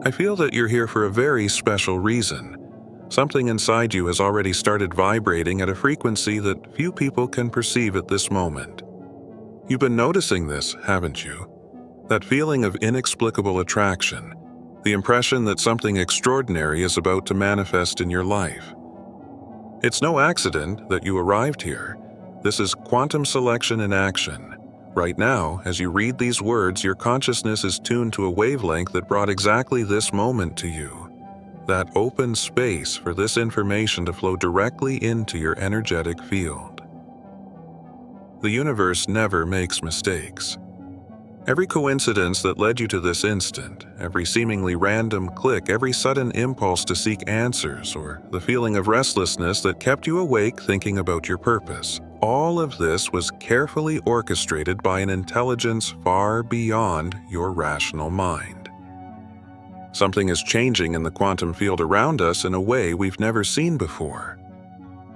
I feel that you're here for a very special reason. Something inside you has already started vibrating at a frequency that few people can perceive at this moment. You've been noticing this, haven't you? That feeling of inexplicable attraction, the impression that something extraordinary is about to manifest in your life. It's no accident that you arrived here. This is quantum selection in action. Right now, as you read these words, your consciousness is tuned to a wavelength that brought exactly this moment to you. That open space for this information to flow directly into your energetic field. The universe never makes mistakes. Every coincidence that led you to this instant, every seemingly random click, every sudden impulse to seek answers, or the feeling of restlessness that kept you awake thinking about your purpose, all of this was carefully orchestrated by an intelligence far beyond your rational mind. Something is changing in the quantum field around us in a way we've never seen before.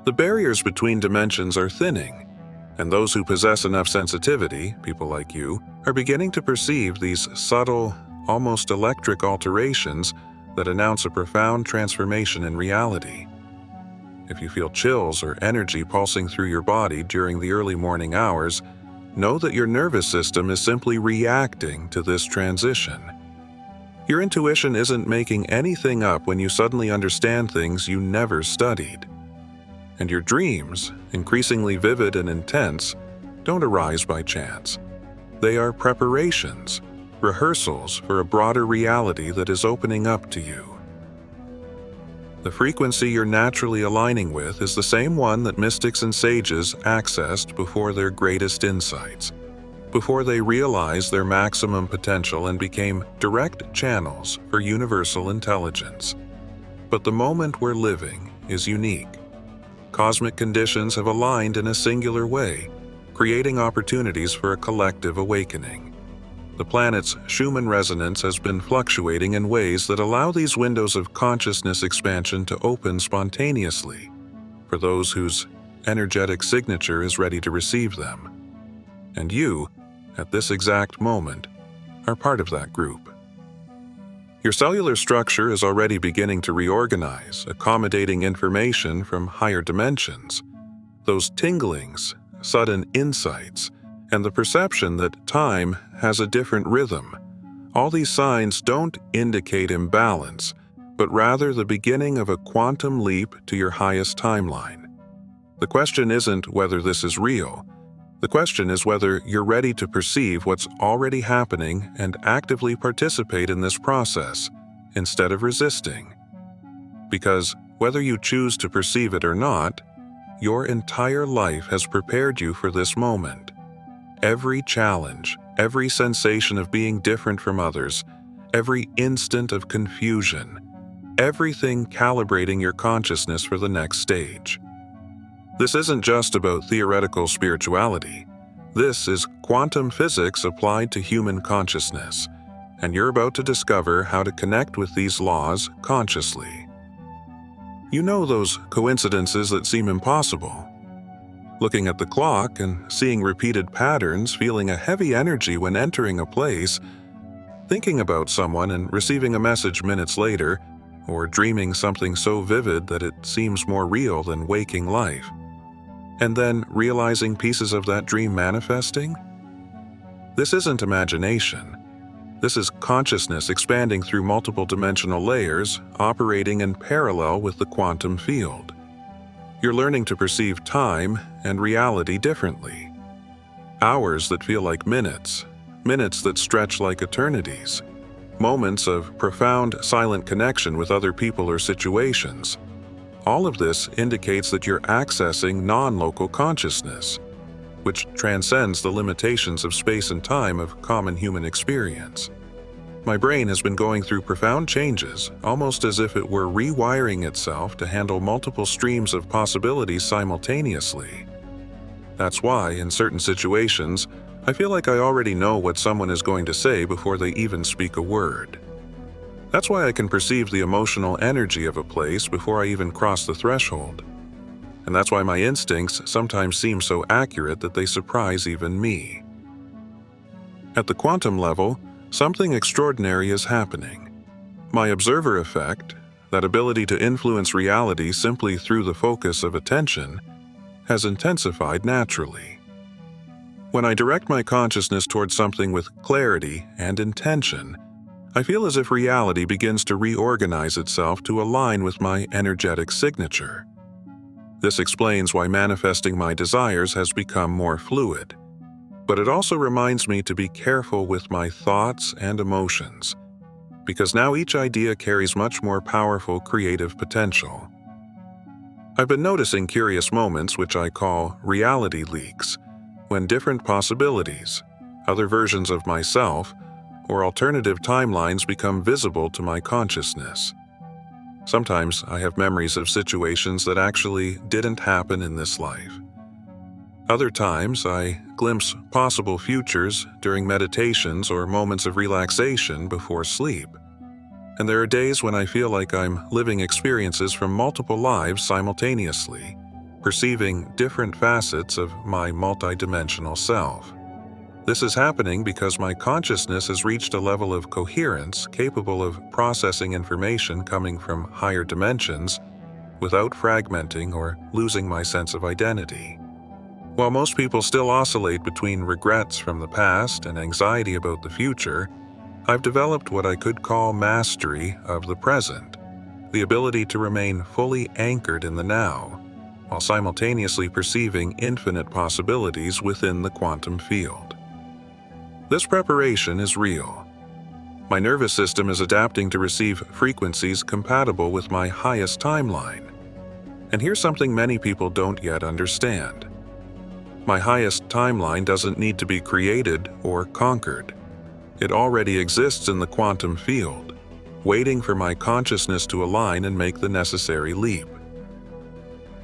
The barriers between dimensions are thinning, and those who possess enough sensitivity, people like you, are beginning to perceive these subtle, almost electric alterations that announce a profound transformation in reality. If you feel chills or energy pulsing through your body during the early morning hours, know that your nervous system is simply reacting to this transition. Your intuition isn't making anything up when you suddenly understand things you never studied. And your dreams, increasingly vivid and intense, don't arise by chance. They are preparations, rehearsals for a broader reality that is opening up to you. The frequency you're naturally aligning with is the same one that mystics and sages accessed before their greatest insights, before they realized their maximum potential and became direct channels for universal intelligence. But the moment we're living is unique. Cosmic conditions have aligned in a singular way, creating opportunities for a collective awakening. The planet's Schumann resonance has been fluctuating in ways that allow these windows of consciousness expansion to open spontaneously for those whose energetic signature is ready to receive them. And you, at this exact moment, are part of that group. Your cellular structure is already beginning to reorganize, accommodating information from higher dimensions. Those tinglings, sudden insights, and the perception that time has a different rhythm. All these signs don't indicate imbalance, but rather the beginning of a quantum leap to your highest timeline. The question isn't whether this is real. The question is whether you're ready to perceive what's already happening and actively participate in this process, instead of resisting. Because whether you choose to perceive it or not, your entire life has prepared you for this moment. Every challenge, every sensation of being different from others, every instant of confusion, everything calibrating your consciousness for the next stage. This isn't just about theoretical spirituality. This is quantum physics applied to human consciousness, and you're about to discover how to connect with these laws consciously. You know those coincidences that seem impossible. Looking at the clock and seeing repeated patterns, feeling a heavy energy when entering a place, thinking about someone and receiving a message minutes later, or dreaming something so vivid that it seems more real than waking life. And then realizing pieces of that dream manifesting? This isn't imagination. This is consciousness expanding through multiple dimensional layers, operating in parallel with the quantum field. You're learning to perceive time and reality differently. Hours that feel like minutes, minutes that stretch like eternities, moments of profound silent connection with other people or situations. All of this indicates that you're accessing non-local consciousness, which transcends the limitations of space and time of common human experience. My brain has been going through profound changes, almost as if it were rewiring itself to handle multiple streams of possibilities simultaneously. That's why, in certain situations, I feel like I already know what someone is going to say before they even speak a word. That's why I can perceive the emotional energy of a place before I even cross the threshold. And that's why my instincts sometimes seem so accurate that they surprise even me. At the quantum level, something extraordinary is happening. My observer effect, that ability to influence reality simply through the focus of attention, has intensified naturally. When I direct my consciousness towards something with clarity and intention, I feel as if reality begins to reorganize itself to align with my energetic signature. This explains why manifesting my desires has become more fluid. But it also reminds me to be careful with my thoughts and emotions, because now each idea carries much more powerful creative potential. I've been noticing curious moments which I call reality leaks, when different possibilities, other versions of myself, or alternative timelines become visible to my consciousness. Sometimes I have memories of situations that actually didn't happen in this life. Other times I glimpse possible futures during meditations or moments of relaxation before sleep. And there are days when I feel like I'm living experiences from multiple lives simultaneously, perceiving different facets of my multidimensional self. This is happening because my consciousness has reached a level of coherence capable of processing information coming from higher dimensions without fragmenting or losing my sense of identity. While most people still oscillate between regrets from the past and anxiety about the future, I've developed what I could call mastery of the present, the ability to remain fully anchored in the now, while simultaneously perceiving infinite possibilities within the quantum field. This preparation is real. My nervous system is adapting to receive frequencies compatible with my highest timeline. And here's something many people don't yet understand. My highest timeline doesn't need to be created or conquered. It already exists in the quantum field, waiting for my consciousness to align and make the necessary leap.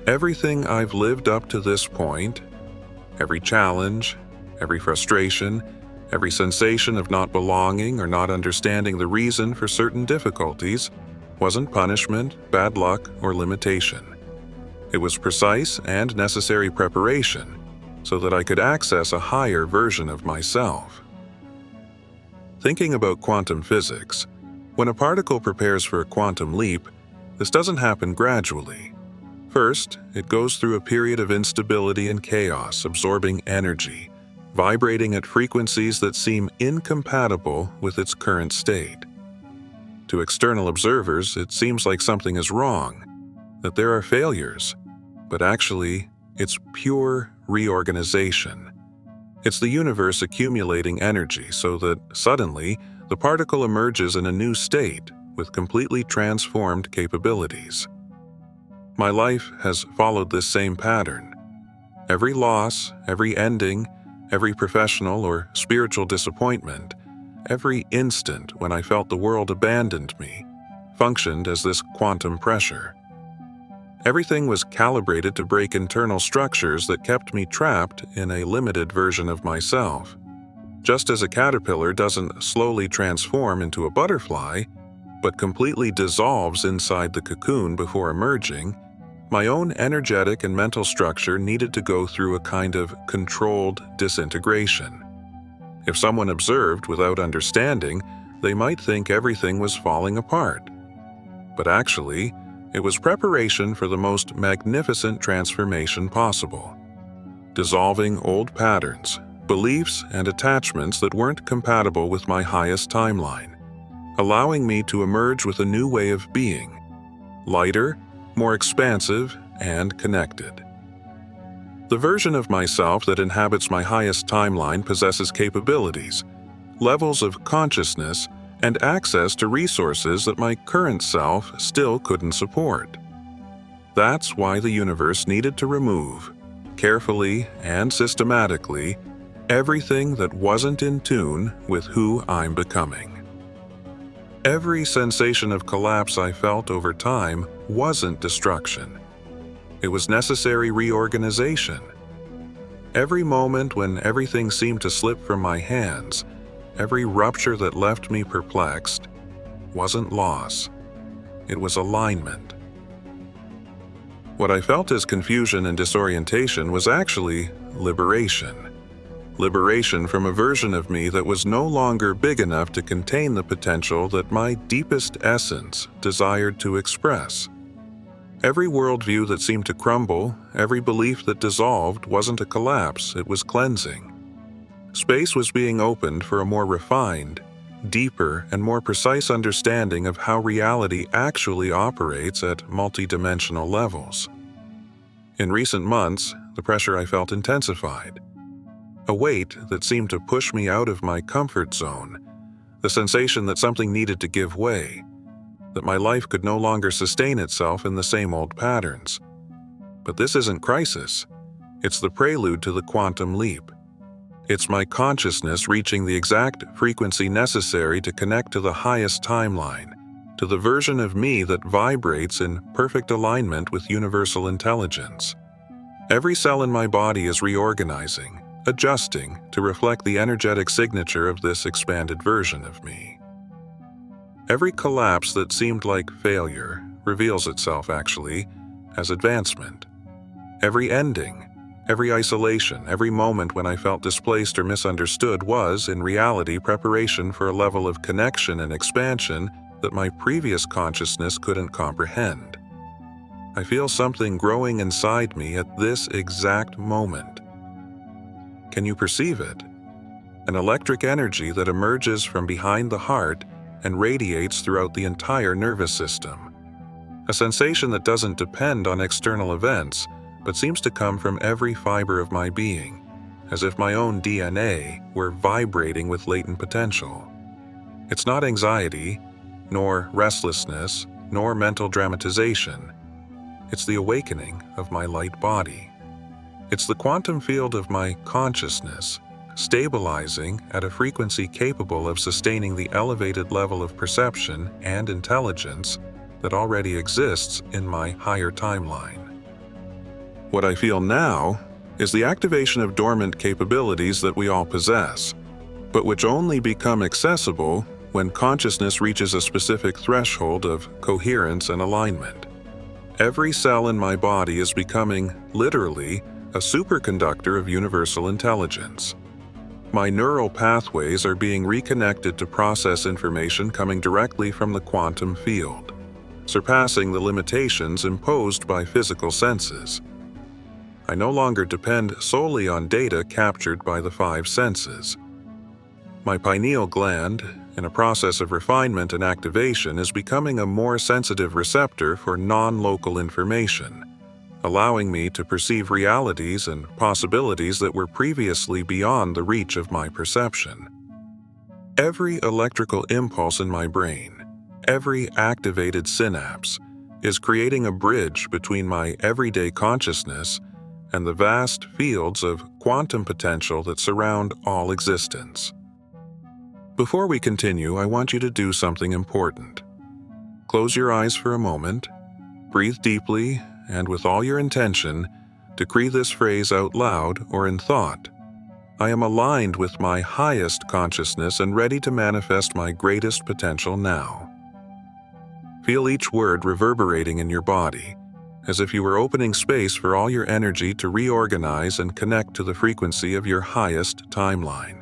Everything I've lived up to this point, every challenge, every frustration, every sensation of not belonging or not understanding the reason for certain difficulties, wasn't punishment, bad luck, or limitation. It was precise and necessary preparation so that I could access a higher version of myself. Thinking about quantum physics, when a particle prepares for a quantum leap, this doesn't happen gradually. First, it goes through a period of instability and chaos, absorbing energy, vibrating at frequencies that seem incompatible with its current state. To external observers, it seems like something is wrong, that there are failures, but actually, it's pure reorganization. It's the universe accumulating energy so that suddenly the particle emerges in a new state with completely transformed capabilities. My life has followed this same pattern. Every loss, every ending, every professional or spiritual disappointment, every instant when I felt the world abandoned me, functioned as this quantum pressure. Everything was calibrated to break internal structures that kept me trapped in a limited version of myself. Just as a caterpillar doesn't slowly transform into a butterfly, but completely dissolves inside the cocoon before emerging, my own energetic and mental structure needed to go through a kind of controlled disintegration. If someone observed without understanding, they might think everything was falling apart. But actually, it was preparation for the most magnificent transformation possible. Dissolving old patterns, beliefs, and attachments that weren't compatible with my highest timeline, allowing me to emerge with a new way of being, lighter, more expansive, and connected. The version of myself that inhabits my highest timeline possesses capabilities, levels of consciousness, and access to resources that my current self still couldn't support. That's why the universe needed to remove, carefully and systematically, everything that wasn't in tune with who I'm becoming. Every sensation of collapse I felt over time wasn't destruction. It was necessary reorganization. Every moment when everything seemed to slip from my hands, every rupture that left me perplexed, wasn't loss. It was alignment. What I felt as confusion and disorientation was actually liberation. liberation from a version of me that was no longer big enough to contain the potential that my deepest essence desired to express. Every worldview that seemed to crumble, every belief that dissolved wasn't a collapse, it was cleansing. Space was being opened for a more refined, deeper, and more precise understanding of how reality actually operates at multidimensional levels. In recent months, the pressure I felt intensified. A weight that seemed to push me out of my comfort zone, the sensation that something needed to give way, that my life could no longer sustain itself in the same old patterns. But this isn't crisis. It's the prelude to the quantum leap. It's my consciousness reaching the exact frequency necessary to connect to the highest timeline, to the version of me that vibrates in perfect alignment with universal intelligence. Every cell in my body is reorganizing, adjusting to reflect the energetic signature of this expanded version of me. Every collapse that seemed like failure reveals itself, actually, as advancement. Every ending, every isolation, every moment when I felt displaced or misunderstood was, in reality, preparation for a level of connection and expansion that my previous consciousness couldn't comprehend. I feel something growing inside me at this exact moment. Can you perceive it? An electric energy that emerges from behind the heart and radiates throughout the entire nervous system. A sensation that doesn't depend on external events, but seems to come from every fiber of my being, as if my own DNA were vibrating with latent potential. It's not anxiety, nor restlessness, nor mental dramatization. It's the awakening of my light body. It's the quantum field of my consciousness, stabilizing at a frequency capable of sustaining the elevated level of perception and intelligence that already exists in my higher timeline. What I feel now is the activation of dormant capabilities that we all possess, but which only become accessible when consciousness reaches a specific threshold of coherence and alignment. Every cell in my body is becoming, literally, a superconductor of universal intelligence. My neural pathways are being reconnected to process information coming directly from the quantum field, surpassing the limitations imposed by physical senses. I no longer depend solely on data captured by the five senses. My pineal gland, in a process of refinement and activation, is becoming a more sensitive receptor for non-local information, allowing me to perceive realities and possibilities that were previously beyond the reach of my perception. Every electrical impulse in my brain, every activated synapse, is creating a bridge between my everyday consciousness and the vast fields of quantum potential that surround all existence. Before we continue, I want you to do something important. Close your eyes for a moment, breathe deeply, and with all your intention, decree this phrase out loud or in thought. I am aligned with my highest consciousness and ready to manifest my greatest potential now. Feel each word reverberating in your body, as if you were opening space for all your energy to reorganize and connect to the frequency of your highest timeline.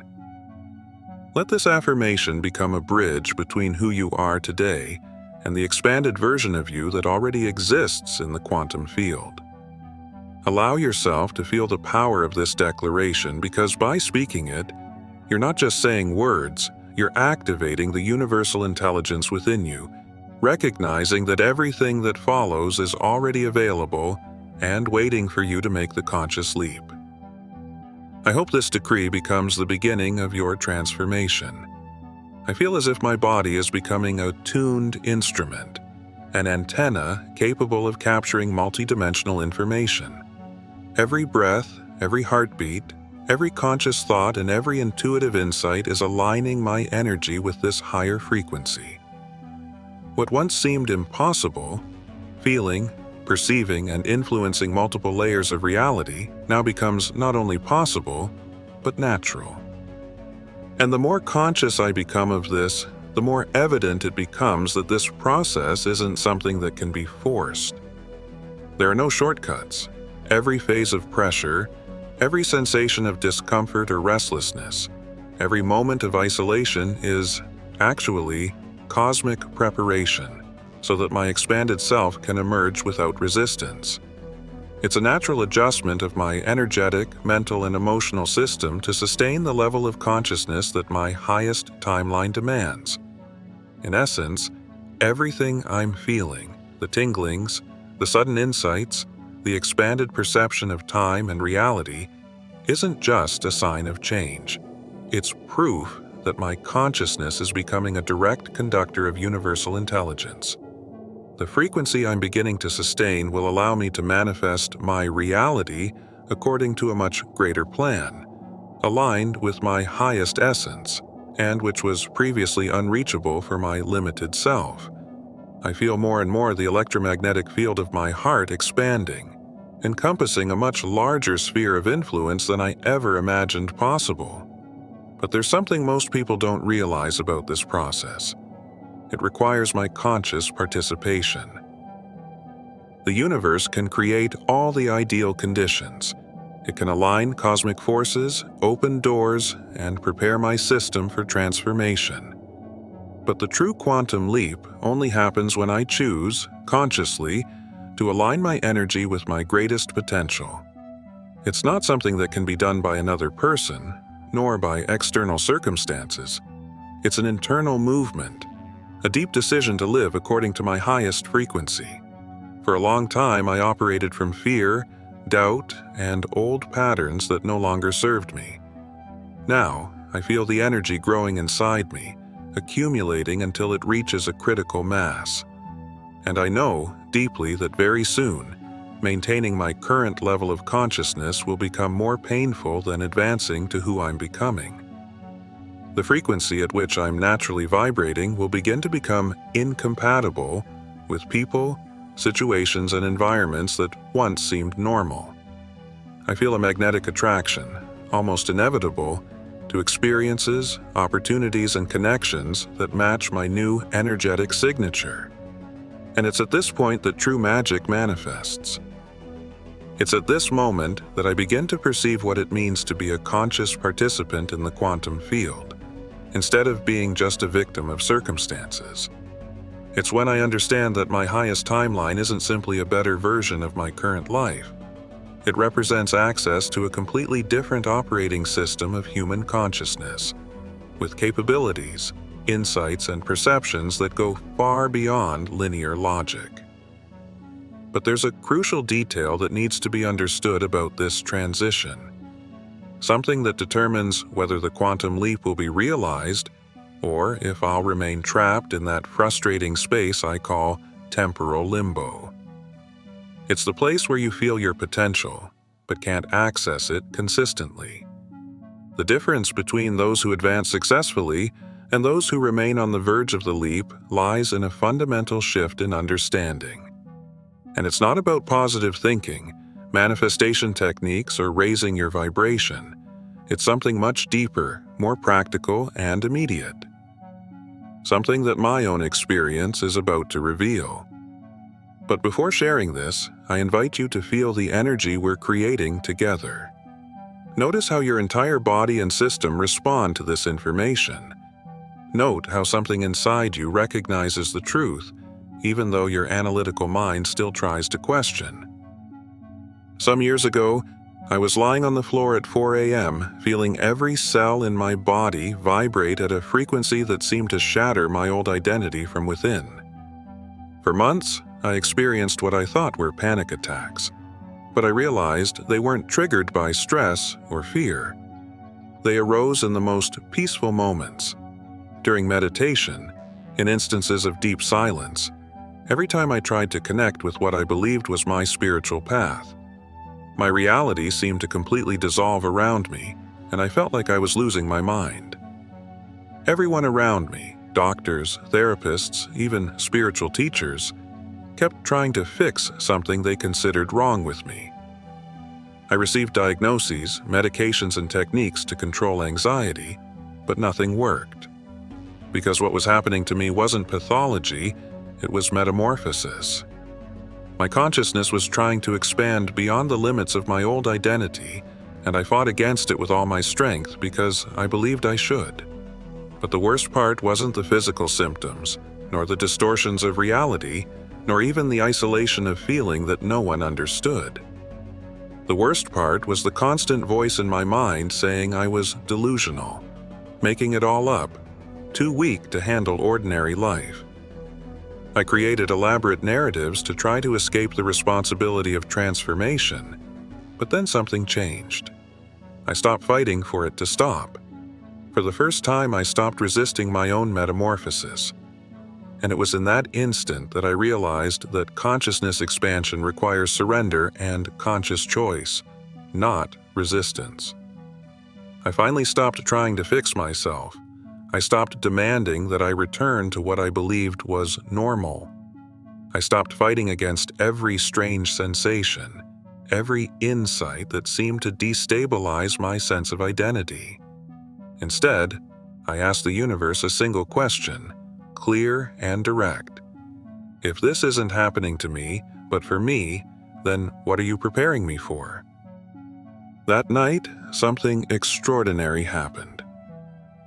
Let this affirmation become a bridge between who you are today and the expanded version of you that already exists in the quantum field. Allow yourself to feel the power of this declaration, because by speaking it, you're not just saying words, you're activating the universal intelligence within you, recognizing that everything that follows is already available and waiting for you to make the conscious leap. I hope this decree becomes the beginning of your transformation. I feel as if my body is becoming a tuned instrument, an antenna capable of capturing multidimensional information. Every breath, every heartbeat, every conscious thought, and every intuitive insight is aligning my energy with this higher frequency. What once seemed impossible, feeling, perceiving, and influencing multiple layers of reality, now becomes not only possible, but natural. And the more conscious I become of this, the more evident it becomes that this process isn't something that can be forced. There are no shortcuts. Every phase of pressure, Every sensation of discomfort or restlessness, every moment of isolation is actually cosmic preparation so that my expanded self can emerge without resistance. It's a natural adjustment of my energetic, mental, and emotional system to sustain the level of consciousness that my highest timeline demands. In essence, everything I'm feeling, the tinglings, the sudden insights, the expanded perception of time and reality, isn't just a sign of change. It's proof that my consciousness is becoming a direct conductor of universal intelligence. The frequency I'm beginning to sustain will allow me to manifest my reality according to a much greater plan, aligned with my highest essence, and which was previously unreachable for my limited self. I feel more and more the electromagnetic field of my heart expanding, encompassing a much larger sphere of influence than I ever imagined possible. But there's something most people don't realize about this process. It requires my conscious participation. The universe can create all the ideal conditions. It can align cosmic forces, open doors, and prepare my system for transformation. But the true quantum leap only happens when I choose, consciously, to align my energy with my greatest potential. It's not something that can be done by another person, nor by external circumstances. It's an internal movement, a deep decision to live according to my highest frequency. For a long time, I operated from fear, doubt, and old patterns that no longer served me. Now, I feel the energy growing inside me, accumulating until it reaches a critical mass. And I know deeply that very soon, maintaining my current level of consciousness will become more painful than advancing to who I'm becoming. The frequency at which I'm naturally vibrating will begin to become incompatible with people, situations, and environments that once seemed normal. I feel a magnetic attraction, almost inevitable, to experiences, opportunities, and connections that match my new energetic signature. And it's at this point that true magic manifests. It's at this moment that I begin to perceive what it means to be a conscious participant in the quantum field, instead of being just a victim of circumstances. It's when I understand that my highest timeline isn't simply a better version of my current life. It represents access to a completely different operating system of human consciousness, with capabilities, insights, and perceptions that go far beyond linear logic. But there's a crucial detail that needs to be understood about this transition. Something that determines whether the quantum leap will be realized, or if I'll remain trapped in that frustrating space I call temporal limbo. It's the place where you feel your potential, but can't access it consistently. The difference between those who advance successfully and those who remain on the verge of the leap lies in a fundamental shift in understanding. And it's not about positive thinking, manifestation techniques, or raising your vibration. It's something much deeper, more practical, and immediate. Something that my own experience is about to reveal. But before sharing this, I invite you to feel the energy we're creating together. Notice how your entire body and system respond to this information. Note how something inside you recognizes the truth, even though your analytical mind still tries to question. Some years ago, I was lying on the floor at 4 a.m., feeling every cell in my body vibrate at a frequency that seemed to shatter my old identity from within. For months, I experienced what I thought were panic attacks, but I realized they weren't triggered by stress or fear. They arose in the most peaceful moments. During meditation, in instances of deep silence, every time I tried to connect with what I believed was my spiritual path. My reality seemed to completely dissolve around me, and I felt like I was losing my mind. Everyone around me, doctors, therapists, even spiritual teachers, kept trying to fix something they considered wrong with me. I received diagnoses, medications, and techniques to control anxiety, but nothing worked. Because what was happening to me wasn't pathology, it was metamorphosis. My consciousness was trying to expand beyond the limits of my old identity, and I fought against it with all my strength because I believed I should. But the worst part wasn't the physical symptoms, nor the distortions of reality, nor even the isolation of feeling that no one understood. The worst part was the constant voice in my mind saying I was delusional, making it all up, too weak to handle ordinary life. I created elaborate narratives to try to escape the responsibility of transformation, but then something changed. I stopped fighting for it to stop. For the first time, I stopped resisting my own metamorphosis. And it was in that instant that I realized that consciousness expansion requires surrender and conscious choice, not resistance. I finally stopped trying to fix myself. I stopped demanding that I return to what I believed was normal. I stopped fighting against every strange sensation, every insight that seemed to destabilize my sense of identity. Instead, I asked the universe a single question, clear and direct. If this isn't happening to me, but for me, then what are you preparing me for? That night, something extraordinary happened.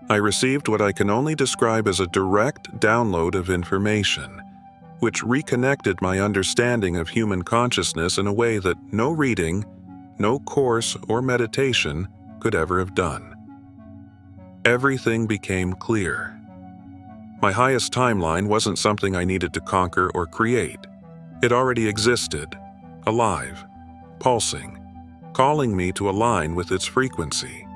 I received what I can only describe as a direct download of information, which reconnected my understanding of human consciousness in a way that no reading, no course or meditation could ever have done. Everything became clear. My highest timeline wasn't something I needed to conquer or create. It already existed, alive, pulsing, calling me to align with its frequency.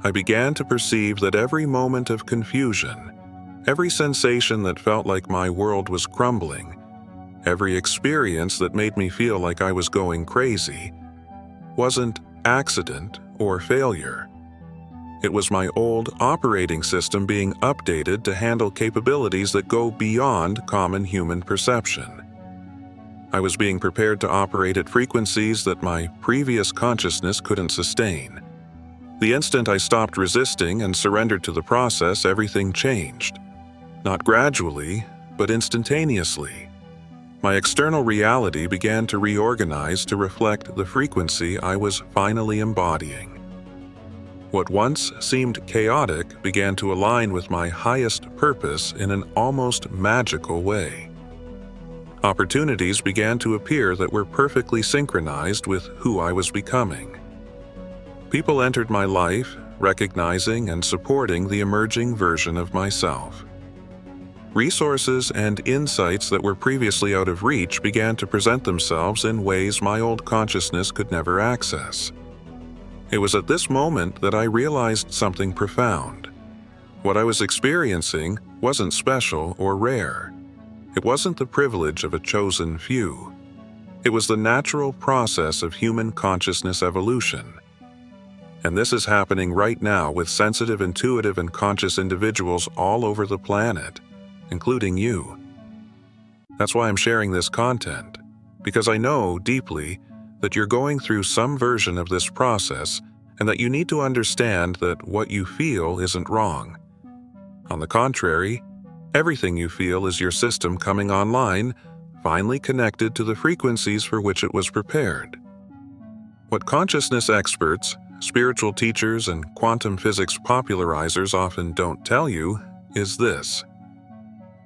I began to perceive that every moment of confusion, every sensation that felt like my world was crumbling, every experience that made me feel like I was going crazy, wasn't accident or failure. It was my old operating system being updated to handle capabilities that go beyond common human perception. I was being prepared to operate at frequencies that my previous consciousness couldn't sustain. The instant I stopped resisting and surrendered to the process, everything changed. Not gradually, but instantaneously. My external reality began to reorganize to reflect the frequency I was finally embodying. What once seemed chaotic began to align with my highest purpose in an almost magical way. Opportunities began to appear that were perfectly synchronized with who I was becoming. People entered my life, recognizing and supporting the emerging version of myself. Resources and insights that were previously out of reach began to present themselves in ways my old consciousness could never access. It was at this moment that I realized something profound. What I was experiencing wasn't special or rare. It wasn't the privilege of a chosen few. It was the natural process of human consciousness evolution. And this is happening right now with sensitive, intuitive, and conscious individuals all over the planet, including you. That's why I'm sharing this content, because I know deeply that you're going through some version of this process and that you need to understand that what you feel isn't wrong. On the contrary, everything you feel is your system coming online, finally connected to the frequencies for which it was prepared. What consciousness experts, spiritual teachers, and quantum physics popularizers often don't tell you is this.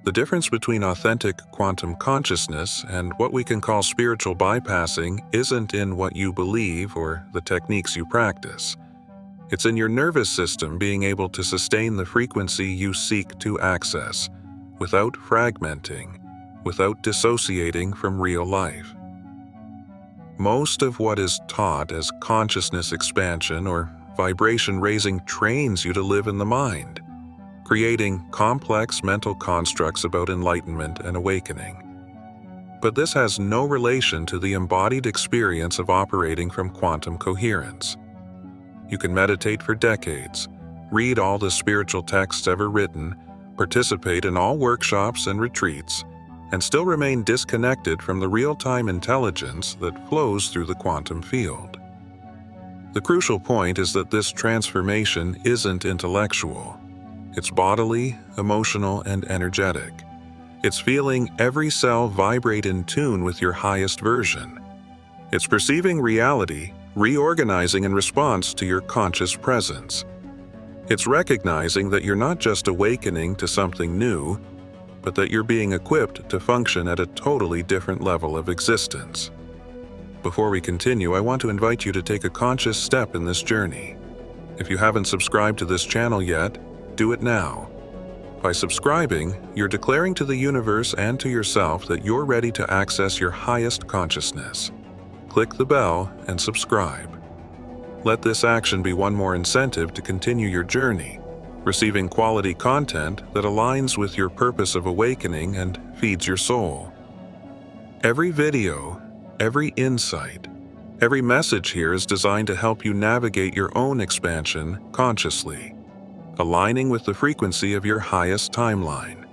The difference between authentic quantum consciousness and what we can call spiritual bypassing isn't in what you believe or the techniques you practice. It's in your nervous system being able to sustain the frequency you seek to access, without fragmenting, without dissociating from real life. Most of what is taught as consciousness expansion or vibration raising trains you to live in the mind, creating complex mental constructs about enlightenment and awakening. But this has no relation to the embodied experience of operating from quantum coherence. You can meditate for decades, read all the spiritual texts ever written, participate in all workshops and retreats, and still remain disconnected from the real-time intelligence that flows through the quantum field. The crucial point is that this transformation isn't intellectual. It's bodily, emotional, and energetic. It's feeling every cell vibrate in tune with your highest version. It's perceiving reality reorganizing in response to your conscious presence. It's recognizing that you're not just awakening to something new, but that you're being equipped to function at a totally different level of existence. Before we continue, I want to invite you to take a conscious step in this journey. If you haven't subscribed to this channel yet, do it now. By subscribing, you're declaring to the universe and to yourself that you're ready to access your highest consciousness. Click the bell and subscribe. Let this action be one more incentive to continue your journey, receiving quality content that aligns with your purpose of awakening and feeds your soul. Every video, every insight, every message here is designed to help you navigate your own expansion consciously, aligning with the frequency of your highest timeline.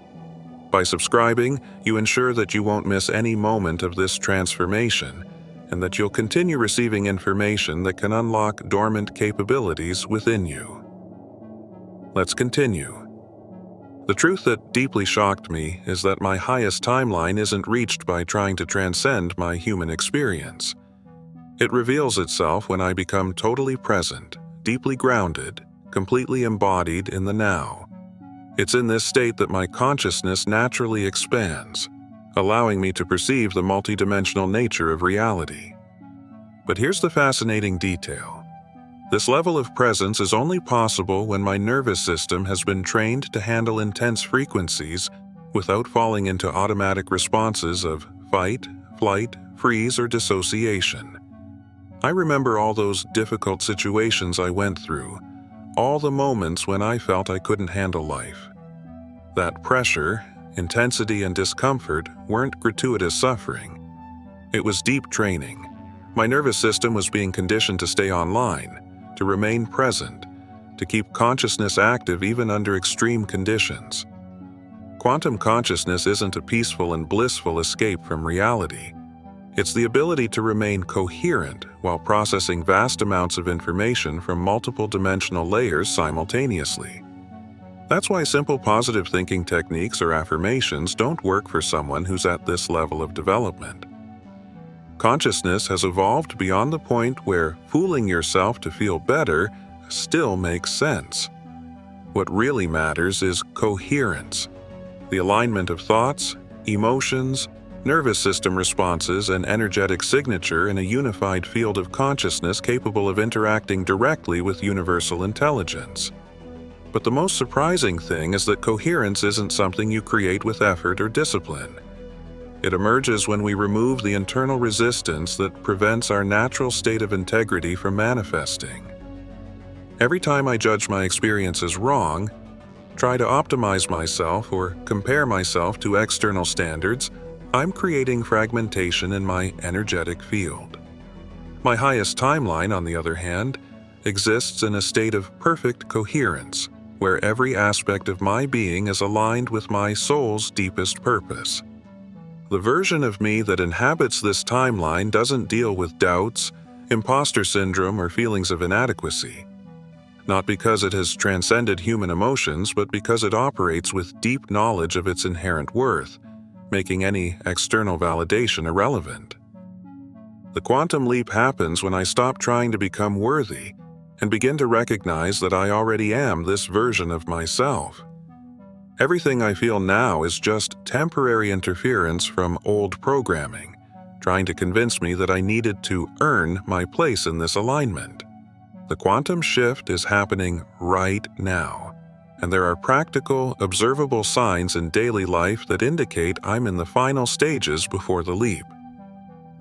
By subscribing, you ensure that you won't miss any moment of this transformation, and that you'll continue receiving information that can unlock dormant capabilities within you. Let's continue. The truth that deeply shocked me is that my highest timeline isn't reached by trying to transcend my human experience. It reveals itself when I become totally present, deeply grounded, completely embodied in the now. It's in this state that my consciousness naturally expands, allowing me to perceive the multidimensional nature of reality. But here's the fascinating detail. This level of presence is only possible when my nervous system has been trained to handle intense frequencies without falling into automatic responses of fight, flight, freeze, or dissociation. I remember all those difficult situations I went through, all the moments when I felt I couldn't handle life. That pressure, intensity, and discomfort weren't gratuitous suffering. It was deep training. My nervous system was being conditioned to stay online, to remain present, to keep consciousness active even under extreme conditions. Quantum consciousness isn't a peaceful and blissful escape from reality. It's the ability to remain coherent while processing vast amounts of information from multiple dimensional layers simultaneously. That's why simple positive thinking techniques or affirmations don't work for someone who's at this level of development. Consciousness has evolved beyond the point where fooling yourself to feel better still makes sense. What really matters is coherence, the alignment of thoughts, emotions, nervous system responses, and energetic signature in a unified field of consciousness capable of interacting directly with universal intelligence. But the most surprising thing is that coherence isn't something you create with effort or discipline. It emerges when we remove the internal resistance that prevents our natural state of integrity from manifesting. Every time I judge my experiences wrong, try to optimize myself, or compare myself to external standards, I'm creating fragmentation in my energetic field. My highest timeline, on the other hand, exists in a state of perfect coherence, where every aspect of my being is aligned with my soul's deepest purpose. The version of me that inhabits this timeline doesn't deal with doubts, imposter syndrome, or feelings of inadequacy. Not because it has transcended human emotions, but because it operates with deep knowledge of its inherent worth, making any external validation irrelevant. The quantum leap happens when I stop trying to become worthy and begin to recognize that I already am this version of myself. Everything I feel now is just temporary interference from old programming, trying to convince me that I needed to earn my place in this alignment. The quantum shift is happening right now, and there are practical, observable signs in daily life that indicate I'm in the final stages before the leap.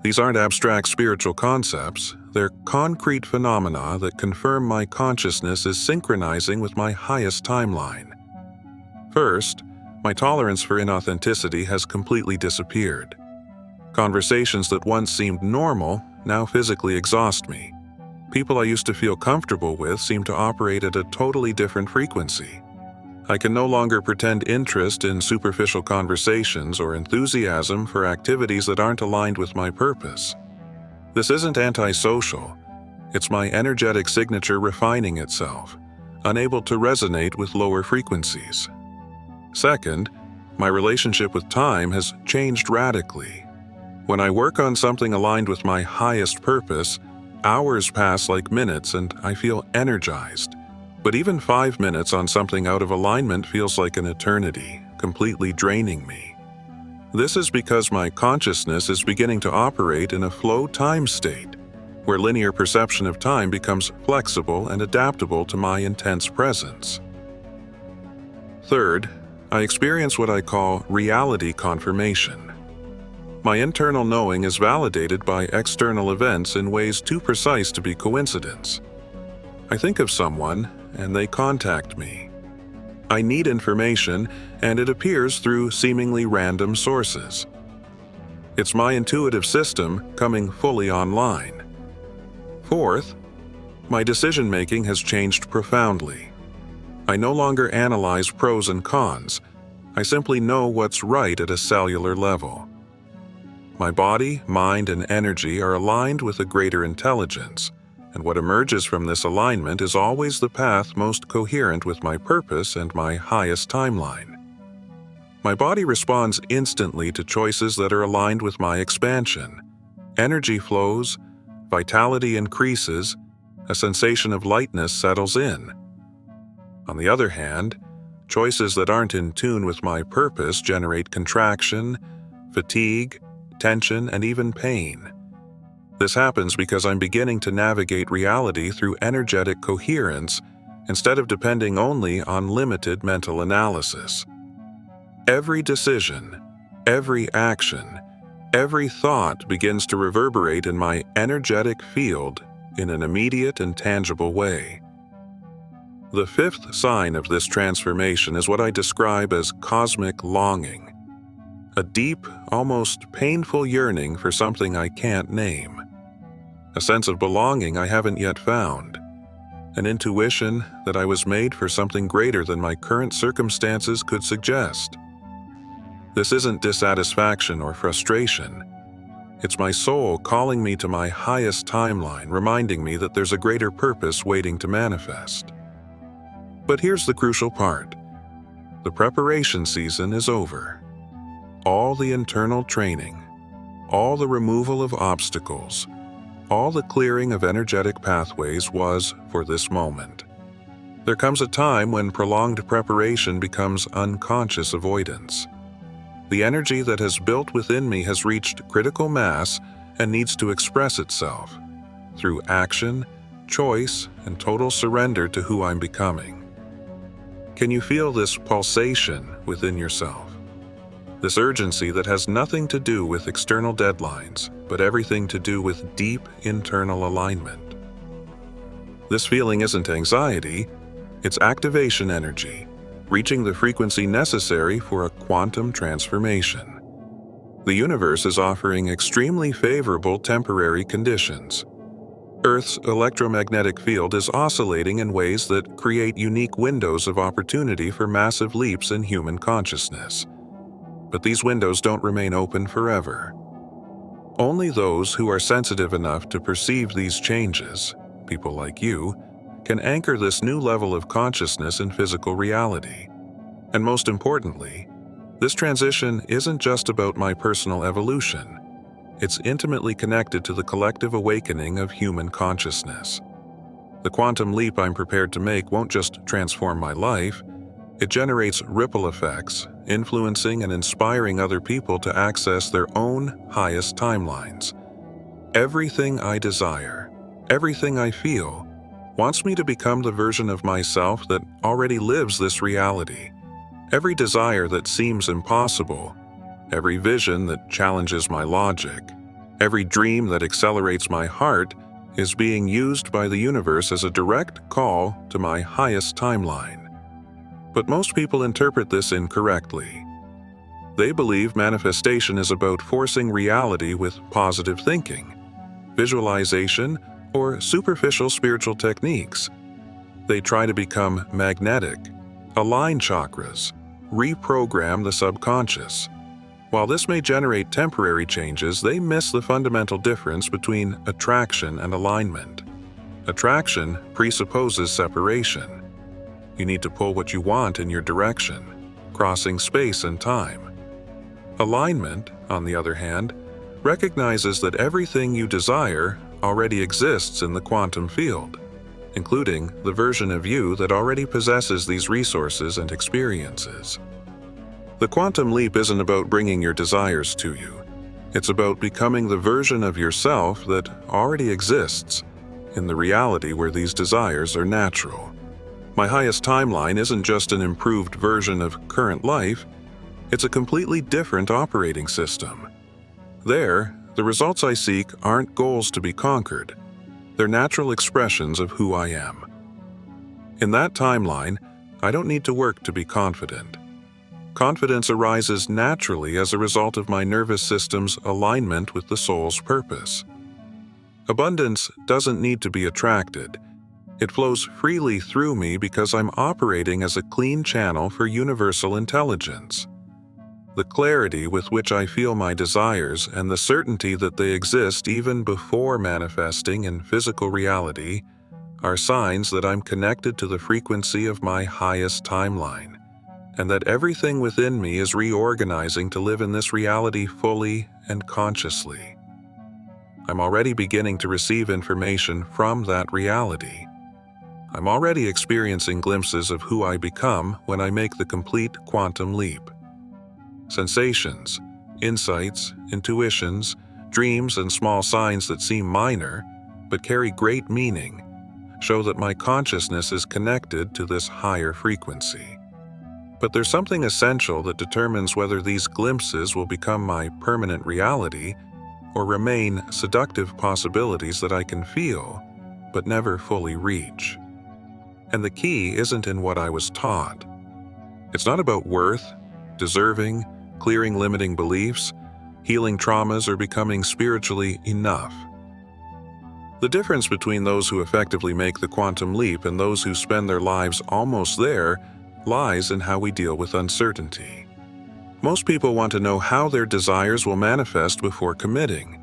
These aren't abstract spiritual concepts, they're concrete phenomena that confirm my consciousness is synchronizing with my highest timeline. First, my tolerance for inauthenticity has completely disappeared. Conversations that once seemed normal now physically exhaust me. People I used to feel comfortable with seem to operate at a totally different frequency. I can no longer pretend interest in superficial conversations or enthusiasm for activities that aren't aligned with my purpose. This isn't antisocial. It's my energetic signature refining itself, unable to resonate with lower frequencies. Second, my relationship with time has changed radically. When I work on something aligned with my highest purpose, Hours pass like minutes and I feel energized. But even 5 minutes on something out of alignment feels like an eternity, completely draining me. This is because my consciousness is beginning to operate in a flow time state, where linear perception of time becomes flexible and adaptable to my intense presence. Third, I experience what I call reality confirmation. My internal knowing is validated by external events in ways too precise to be coincidence. I think of someone, and they contact me. I need information, and it appears through seemingly random sources. It's my intuitive system coming fully online. Fourth, my decision-making has changed profoundly. I no longer analyze pros and cons. I simply know what's right at a cellular level. My body, mind, and energy are aligned with a greater intelligence, and what emerges from this alignment is always the path most coherent with my purpose and my highest timeline. My body responds instantly to choices that are aligned with my expansion. Energy flows, vitality increases, a sensation of lightness settles in. On the other hand, choices that aren't in tune with my purpose generate contraction, fatigue, tension, and even pain. This happens because I'm beginning to navigate reality through energetic coherence instead of depending only on limited mental analysis. Every decision, every action, every thought begins to reverberate in my energetic field in an immediate and tangible way. The fifth sign of this transformation is what I describe as cosmic longing, a deep, almost painful yearning for something I can't name, a sense of belonging I haven't yet found, an intuition that I was made for something greater than my current circumstances could suggest. This isn't dissatisfaction or frustration. It's my soul calling me to my highest timeline, reminding me that there's a greater purpose waiting to manifest. But here's the crucial part. The preparation season is over. All the internal training, all the removal of obstacles, all the clearing of energetic pathways was for this moment. There comes a time when prolonged preparation becomes unconscious avoidance. The energy that has built within me has reached critical mass and needs to express itself through action, choice, and total surrender to who I'm becoming. Can you feel this pulsation within yourself? This urgency that has nothing to do with external deadlines, but everything to do with deep internal alignment. This feeling isn't anxiety, it's activation energy, reaching the frequency necessary for a quantum transformation. The universe is offering extremely favorable temporary conditions. Earth's electromagnetic field is oscillating in ways that create unique windows of opportunity for massive leaps in human consciousness. But these windows don't remain open forever. Only those who are sensitive enough to perceive these changes, people like you, can anchor this new level of consciousness in physical reality. And most importantly, this transition isn't just about my personal evolution. It's intimately connected to the collective awakening of human consciousness. The quantum leap I'm prepared to make won't just transform my life, it generates ripple effects, influencing and inspiring other people to access their own highest timelines. Everything I desire, everything I feel, wants me to become the version of myself that already lives this reality. Every desire that seems impossible, every vision that challenges my logic, every dream that accelerates my heart is being used by the universe as a direct call to my highest timeline. But most people interpret this incorrectly. They believe manifestation is about forcing reality with positive thinking, visualization, or superficial spiritual techniques. They try to become magnetic, align chakras, reprogram the subconscious. While this may generate temporary changes, they miss the fundamental difference between attraction and alignment. Attraction presupposes separation. You need to pull what you want in your direction, crossing space and time. Alignment, on the other hand, recognizes that everything you desire already exists in the quantum field, including the version of you that already possesses these resources and experiences. The quantum leap isn't about bringing your desires to you. It's about becoming the version of yourself that already exists in the reality where these desires are natural. My highest timeline isn't just an improved version of current life, it's a completely different operating system. There, the results I seek aren't goals to be conquered. They're natural expressions of who I am. In that timeline, I don't need to work to be confident. Confidence arises naturally as a result of my nervous system's alignment with the soul's purpose. Abundance doesn't need to be attracted. It flows freely through me because I'm operating as a clean channel for universal intelligence. The clarity with which I feel my desires and the certainty that they exist even before manifesting in physical reality are signs that I'm connected to the frequency of my highest timeline, and that everything within me is reorganizing to live in this reality fully and consciously. I'm already beginning to receive information from that reality. I'm already experiencing glimpses of who I become when I make the complete quantum leap. Sensations, insights, intuitions, dreams, and small signs that seem minor but carry great meaning show that my consciousness is connected to this higher frequency. But there's something essential that determines whether these glimpses will become my permanent reality or remain seductive possibilities that I can feel but never fully reach. And the key isn't in what I was taught. It's not about worth, deserving, clearing limiting beliefs, healing traumas, or becoming spiritually enough. The difference between those who effectively make the quantum leap and those who spend their lives almost there lies in how we deal with uncertainty. Most people want to know how their desires will manifest before committing.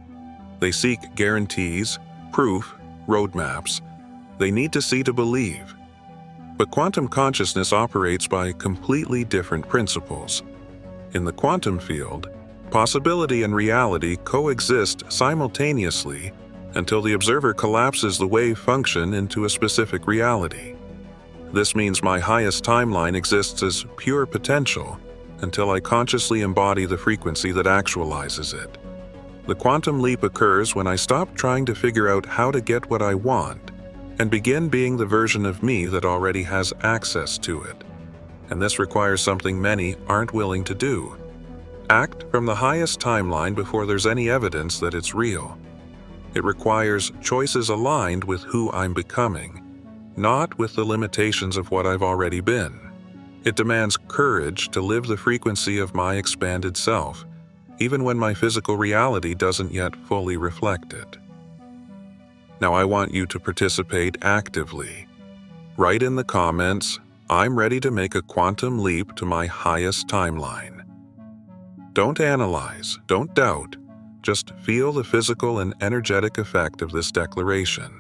They seek guarantees, proof, roadmaps. They need to see to believe. But quantum consciousness operates by completely different principles. In the quantum field, possibility and reality coexist simultaneously until the observer collapses the wave function into a specific reality. This means my highest timeline exists as pure potential until I consciously embody the frequency that actualizes it. The quantum leap occurs when I stop trying to figure out how to get what I want and begin being the version of me that already has access to it. And this requires something many aren't willing to do. Act from the highest timeline before there's any evidence that it's real. It requires choices aligned with who I'm becoming, not with the limitations of what I've already been. It demands courage to live the frequency of my expanded self, even when my physical reality doesn't yet fully reflect it. Now I want you to participate actively. Write in the comments, "I'm ready to make a quantum leap to my highest timeline." Don't analyze, don't doubt, just feel the physical and energetic effect of this declaration.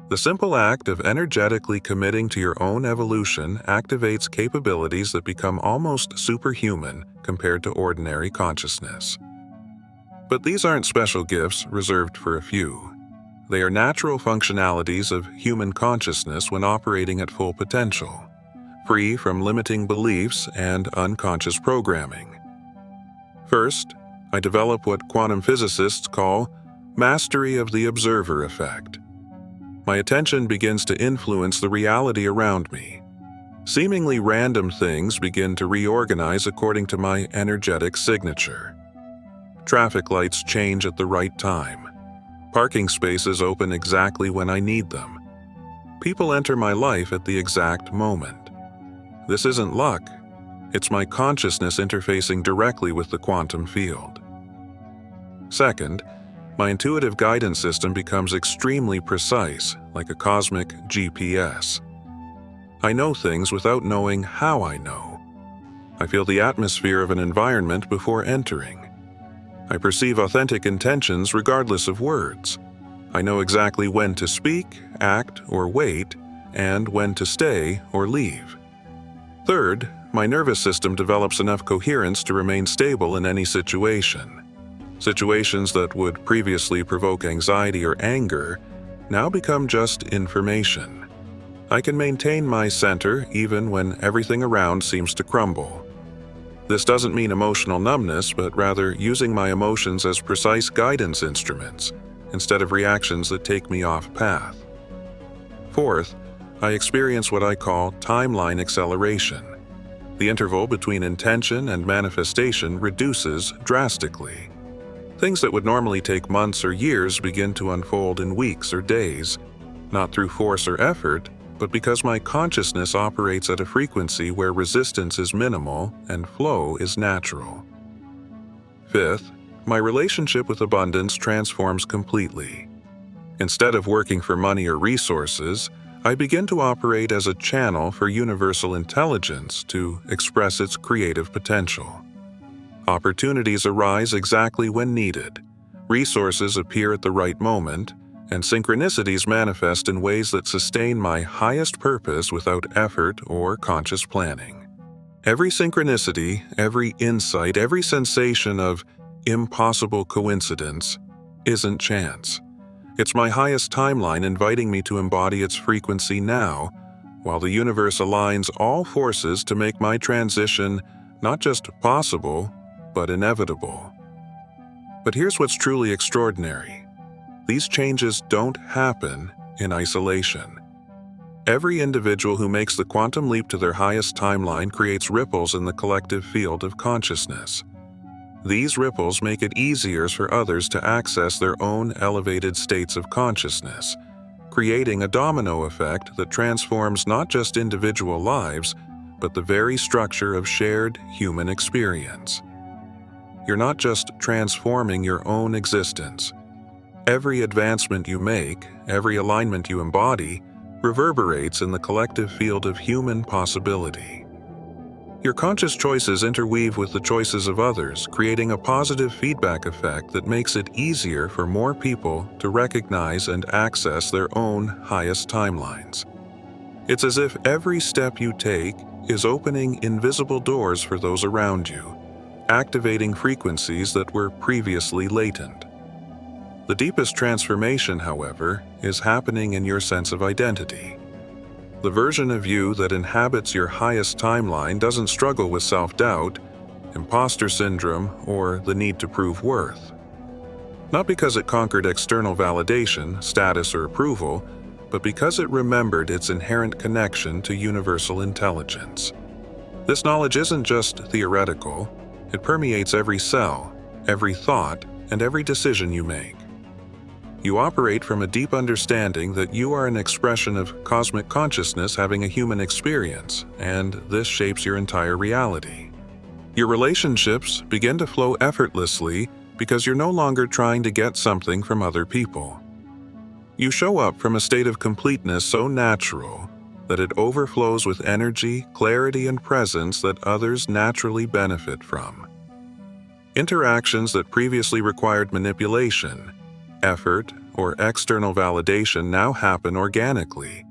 The simple act of energetically committing to your own evolution activates capabilities that become almost superhuman compared to ordinary consciousness. But these aren't special gifts reserved for a few. They are natural functionalities of human consciousness when operating at full potential, free from limiting beliefs and unconscious programming. First, I develop what quantum physicists call mastery of the observer effect. My attention begins to influence the reality around me. Seemingly random things begin to reorganize according to my energetic signature. Traffic lights change at the right time. Parking spaces open exactly when I need them. People enter my life at the exact moment. This isn't luck. It's my consciousness interfacing directly with the quantum field. Second, my intuitive guidance system becomes extremely precise, like a cosmic GPS. I know things without knowing how I know. I feel the atmosphere of an environment before entering. I perceive authentic intentions regardless of words. I know exactly when to speak, act, or wait, and when to stay or leave. Third, my nervous system develops enough coherence to remain stable in any situation. Situations that would previously provoke anxiety or anger now become just information. I can maintain my center even when everything around seems to crumble. This doesn't mean emotional numbness, but rather using my emotions as precise guidance instruments instead of reactions that take me off path. Fourth, I experience what I call timeline acceleration. The interval between intention and manifestation reduces drastically. Things that would normally take months or years begin to unfold in weeks or days, not through force or effort, but because my consciousness operates at a frequency where resistance is minimal and flow is natural. Fifth, my relationship with abundance transforms completely. Instead of working for money or resources, I begin to operate as a channel for universal intelligence to express its creative potential. Opportunities arise exactly when needed, resources appear at the right moment, and synchronicities manifest in ways that sustain my highest purpose without effort or conscious planning. Every synchronicity, every insight, every sensation of impossible coincidence isn't chance. It's my highest timeline inviting me to embody its frequency now, while the universe aligns all forces to make my transition not just possible, but inevitable. But here's what's truly extraordinary. These changes don't happen in isolation. Every individual who makes the quantum leap to their highest timeline creates ripples in the collective field of consciousness. These ripples make it easier for others to access their own elevated states of consciousness, creating a domino effect that transforms not just individual lives, but the very structure of shared human experience. You're not just transforming your own existence. Every advancement you make, every alignment you embody, reverberates in the collective field of human possibility. Your conscious choices interweave with the choices of others, creating a positive feedback effect that makes it easier for more people to recognize and access their own highest timelines. It's as if every step you take is opening invisible doors for those around you, activating frequencies that were previously latent. The deepest transformation, however, is happening in your sense of identity. The version of you that inhabits your highest timeline doesn't struggle with self-doubt, imposter syndrome, or the need to prove worth. Not because it conquered external validation, status, or approval, but because it remembered its inherent connection to universal intelligence. This knowledge isn't just theoretical. It permeates every cell, every thought, and every decision you make. You operate from a deep understanding that you are an expression of cosmic consciousness having a human experience, and this shapes your entire reality. Your relationships begin to flow effortlessly because you're no longer trying to get something from other people. You show up from a state of completeness so natural that it overflows with energy, clarity, and presence that others naturally benefit from. Interactions that previously required manipulation, effort, or external validation now happen organically,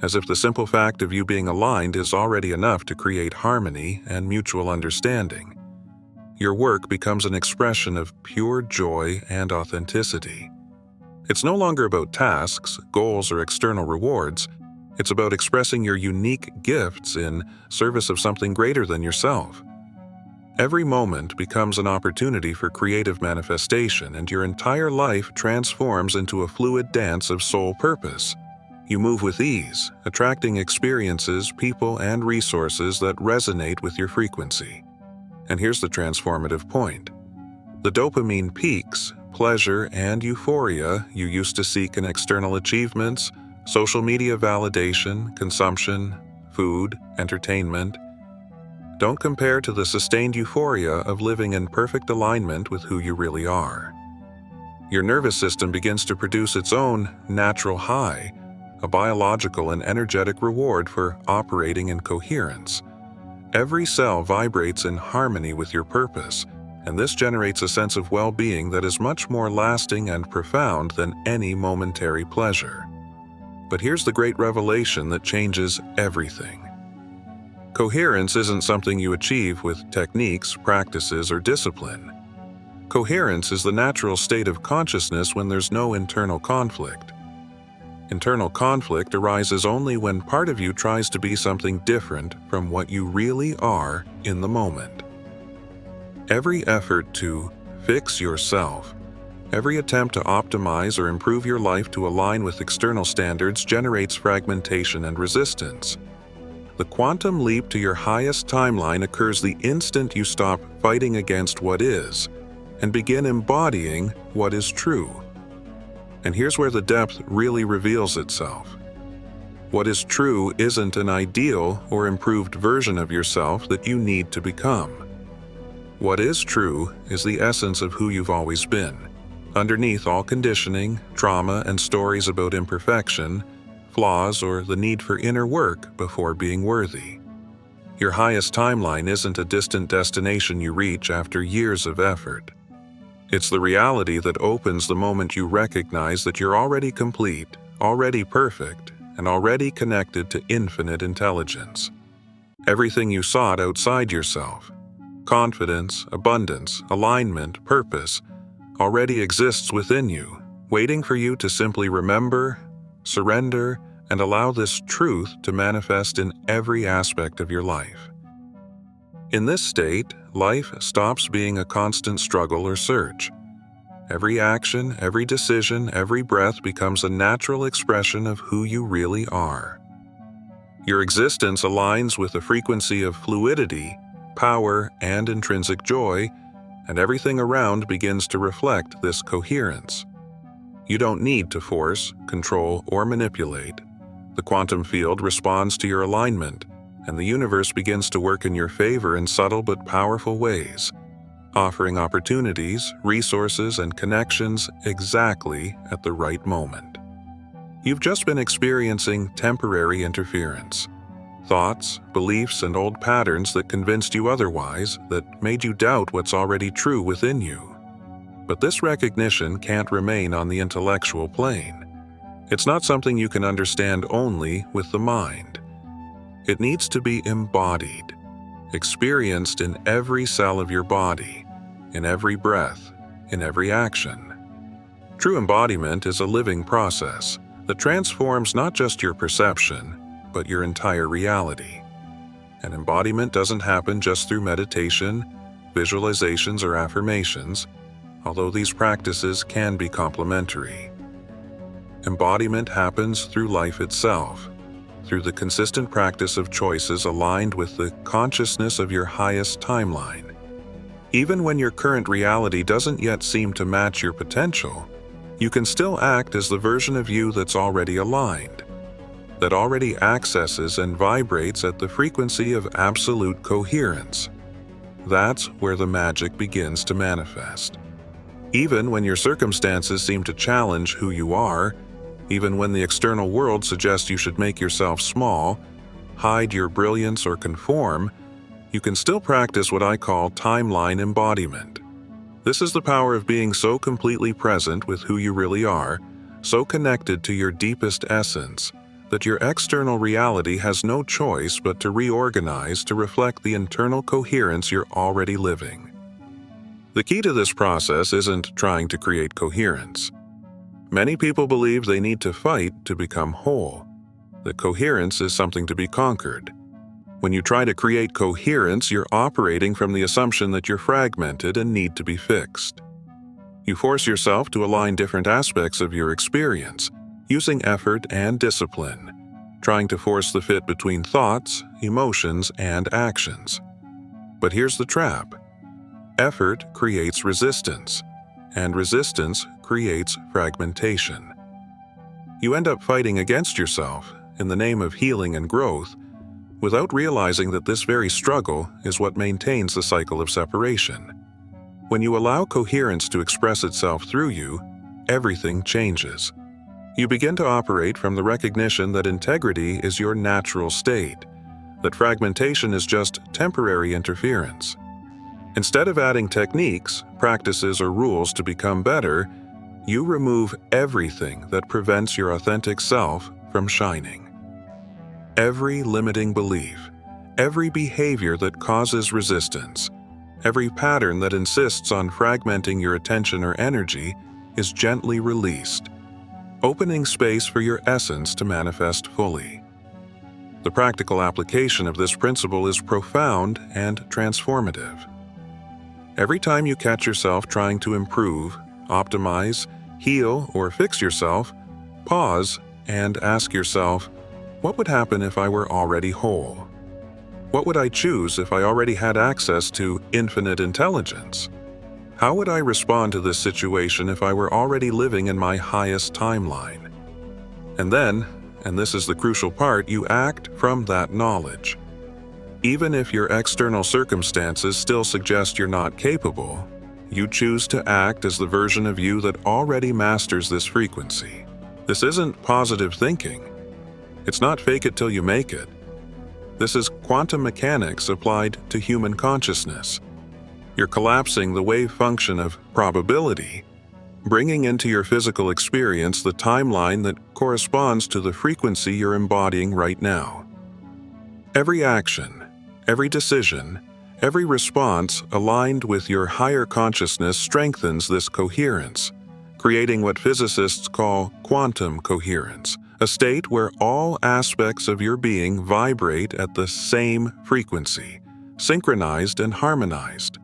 as if the simple fact of you being aligned is already enough to create harmony and mutual understanding. Your work becomes an expression of pure joy and authenticity. It's no longer about tasks, goals, or external rewards. It's about expressing your unique gifts in service of something greater than yourself. Every moment becomes an opportunity for creative manifestation, and your entire life transforms into a fluid dance of soul purpose. You move with ease, attracting experiences, people, and resources that resonate with your frequency. And here's the transformative point. The dopamine peaks, pleasure, and euphoria you used to seek in external achievements, social media validation, consumption, food, entertainment, don't compare to the sustained euphoria of living in perfect alignment with who you really are. Your nervous system begins to produce its own natural high, a biological and energetic reward for operating in coherence. Every cell vibrates in harmony with your purpose, and this generates a sense of well-being that is much more lasting and profound than any momentary pleasure. But here's the great revelation that changes everything. Coherence isn't something you achieve with techniques, practices, or discipline. Coherence is the natural state of consciousness when there's no internal conflict. Internal conflict arises only when part of you tries to be something different from what you really are in the moment. Every effort to fix yourself, every attempt to optimize or improve your life to align with external standards generates fragmentation and resistance. The quantum leap to your highest timeline occurs the instant you stop fighting against what is and begin embodying what is true. And here's where the depth really reveals itself. What is true isn't an ideal or improved version of yourself that you need to become. What is true is the essence of who you've always been. Underneath all conditioning, trauma, and stories about imperfection, flaws, or the need for inner work before being worthy. Your highest timeline isn't a distant destination you reach after years of effort. It's the reality that opens the moment you recognize that you're already complete, already perfect, and already connected to infinite intelligence. Everything you sought outside yourself, confidence, abundance, alignment, purpose, already exists within you, waiting for you to simply remember, surrender, and allow this truth to manifest in every aspect of your life. In this state, life stops being a constant struggle or search. Every action, every decision, every breath becomes a natural expression of who you really are. Your existence aligns with a frequency of fluidity, power, and intrinsic joy, and everything around begins to reflect this coherence. You don't need to force, control, or manipulate. The quantum field responds to your alignment, and the universe begins to work in your favor in subtle but powerful ways, offering opportunities, resources, and connections exactly at the right moment. You've just been experiencing temporary interference. Thoughts, beliefs, and old patterns that convinced you otherwise, that made you doubt what's already true within you. But this recognition can't remain on the intellectual plane. It's not something you can understand only with the mind. It needs to be embodied, experienced in every cell of your body, in every breath, in every action. True embodiment is a living process that transforms not just your perception, but your entire reality. And embodiment doesn't happen just through meditation, visualizations, or affirmations, although these practices can be complementary. Embodiment happens through life itself, through the consistent practice of choices aligned with the consciousness of your highest timeline. Even when your current reality doesn't yet seem to match your potential, you can still act as the version of you that's already aligned, that already accesses and vibrates at the frequency of absolute coherence. That's where the magic begins to manifest. Even when your circumstances seem to challenge who you are, even when the external world suggests you should make yourself small, hide your brilliance, or conform, you can still practice what I call timeline embodiment. This is the power of being so completely present with who you really are, so connected to your deepest essence, that your external reality has no choice but to reorganize to reflect the internal coherence you're already living. The key to this process isn't trying to create coherence. Many people believe they need to fight to become whole, that coherence is something to be conquered. When you try to create coherence, you're operating from the assumption that you're fragmented and need to be fixed. You force yourself to align different aspects of your experience, using effort and discipline, trying to force the fit between thoughts, emotions, and actions. But here's the trap. Effort creates resistance, and resistance creates fragmentation. You end up fighting against yourself in the name of healing and growth, without realizing that this very struggle is what maintains the cycle of separation. When you allow coherence to express itself through you, everything changes. You begin to operate from the recognition that integrity is your natural state, that fragmentation is just temporary interference. Instead of adding techniques, practices, or rules to become better, you remove everything that prevents your authentic self from shining. Every limiting belief, every behavior that causes resistance, Every pattern that insists on fragmenting your attention or energy is gently released, opening space for your essence to manifest fully. The practical application of this principle is profound and transformative. Every time you catch yourself trying to improve, optimize, heal, or fix yourself, pause and ask yourself, what would happen if I were already whole? What would I choose if I already had access to infinite intelligence? How would I respond to this situation if I were already living in my highest timeline? And then, and this is the crucial part, you act from that knowledge. Even if your external circumstances still suggest you're not capable, you choose to act as the version of you that already masters this frequency. This isn't positive thinking. It's not fake it till you make it. This is quantum mechanics applied to human consciousness. You're collapsing the wave function of probability, bringing into your physical experience the timeline that corresponds to the frequency you're embodying right now. Every action, every decision, every response aligned with your higher consciousness strengthens this coherence, creating what physicists call quantum coherence, a state where all aspects of your being vibrate at the same frequency, synchronized and harmonized.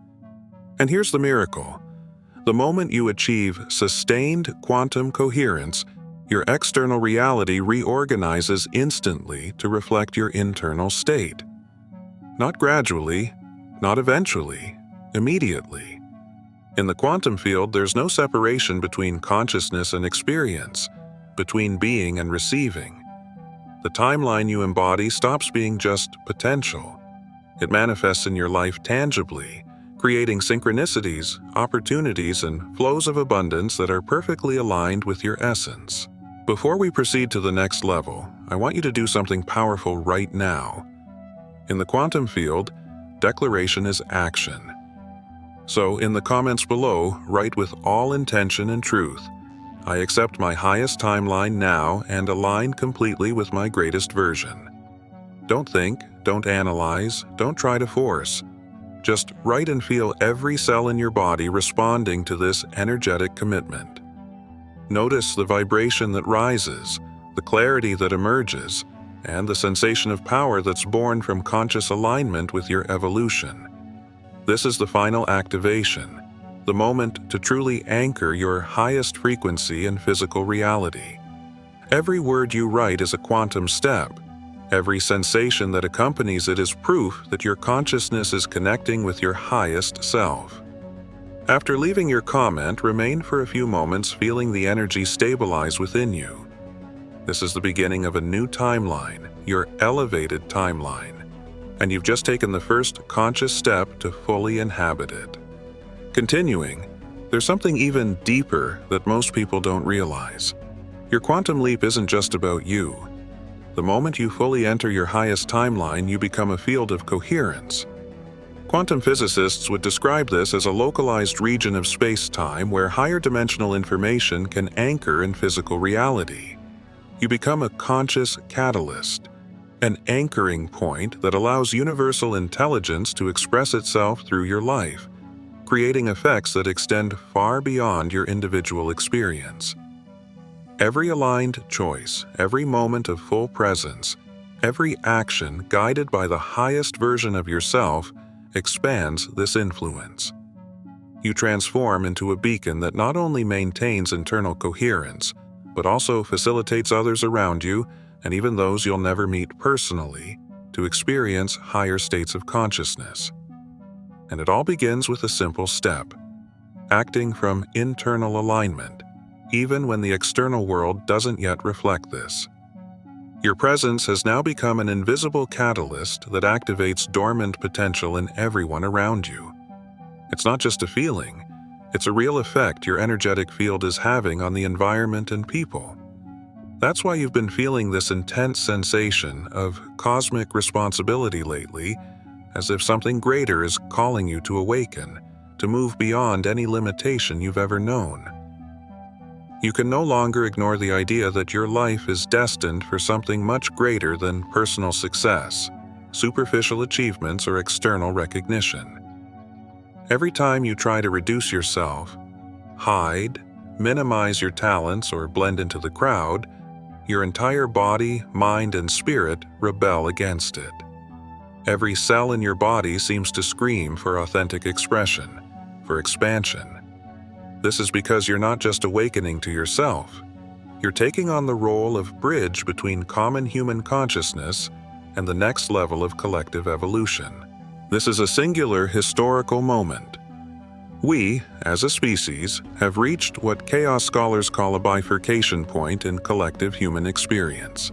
And here's the miracle. The moment you achieve sustained quantum coherence, your external reality reorganizes instantly to reflect your internal state. Not gradually, not eventually, immediately. In the quantum field, there's no separation between consciousness and experience, between being and receiving. The timeline you embody stops being just potential. It manifests in your life tangibly, creating synchronicities, opportunities, and flows of abundance that are perfectly aligned with your essence. Before we proceed to the next level, I want you to do something powerful right now. In the quantum field, declaration is action. So, in the comments below, write with all intention and truth, I accept my highest timeline now and align completely with my greatest version. Don't think, don't analyze, don't try to force. Just write and feel every cell in your body responding to this energetic commitment. Notice the vibration that rises, the clarity that emerges, and the sensation of power that's born from conscious alignment with your evolution. This is the final activation, the moment to truly anchor your highest frequency in physical reality. Every word you write is a quantum step. Every sensation that accompanies it is proof that your consciousness is connecting with your highest self. After leaving your comment, remain for a few moments feeling the energy stabilize within you. This is the beginning of a new timeline, your elevated timeline, and you've just taken the first conscious step to fully inhabit it. Continuing, there's something even deeper that most people don't realize. Your quantum leap isn't just about you. The moment you fully enter your highest timeline, you become a field of coherence. Quantum physicists would describe this as a localized region of space-time where higher dimensional information can anchor in physical reality. You become a conscious catalyst, an anchoring point that allows universal intelligence to express itself through your life, creating effects that extend far beyond your individual experience. Every aligned choice, every moment of full presence, every action guided by the highest version of yourself expands this influence. You transform into a beacon that not only maintains internal coherence, but also facilitates others around you, and even those you'll never meet personally, to experience higher states of consciousness. And it all begins with a simple step: acting from internal alignment, even when the external world doesn't yet reflect this. Your presence has now become an invisible catalyst that activates dormant potential in everyone around you. It's not just a feeling, it's a real effect your energetic field is having on the environment and people. That's why you've been feeling this intense sensation of cosmic responsibility lately, as if something greater is calling you to awaken, to move beyond any limitation you've ever known. You can no longer ignore the idea that your life is destined for something much greater than personal success, superficial achievements, or external recognition. Every time you try to reduce yourself, hide, minimize your talents, or blend into the crowd, your entire body, mind, and spirit rebel against it. Every cell in your body seems to scream for authentic expression, for expansion. This is because you're not just awakening to yourself. You're taking on the role of bridge between common human consciousness and the next level of collective evolution. This is a singular historical moment. We, as a species, have reached what chaos scholars call a bifurcation point in collective human experience.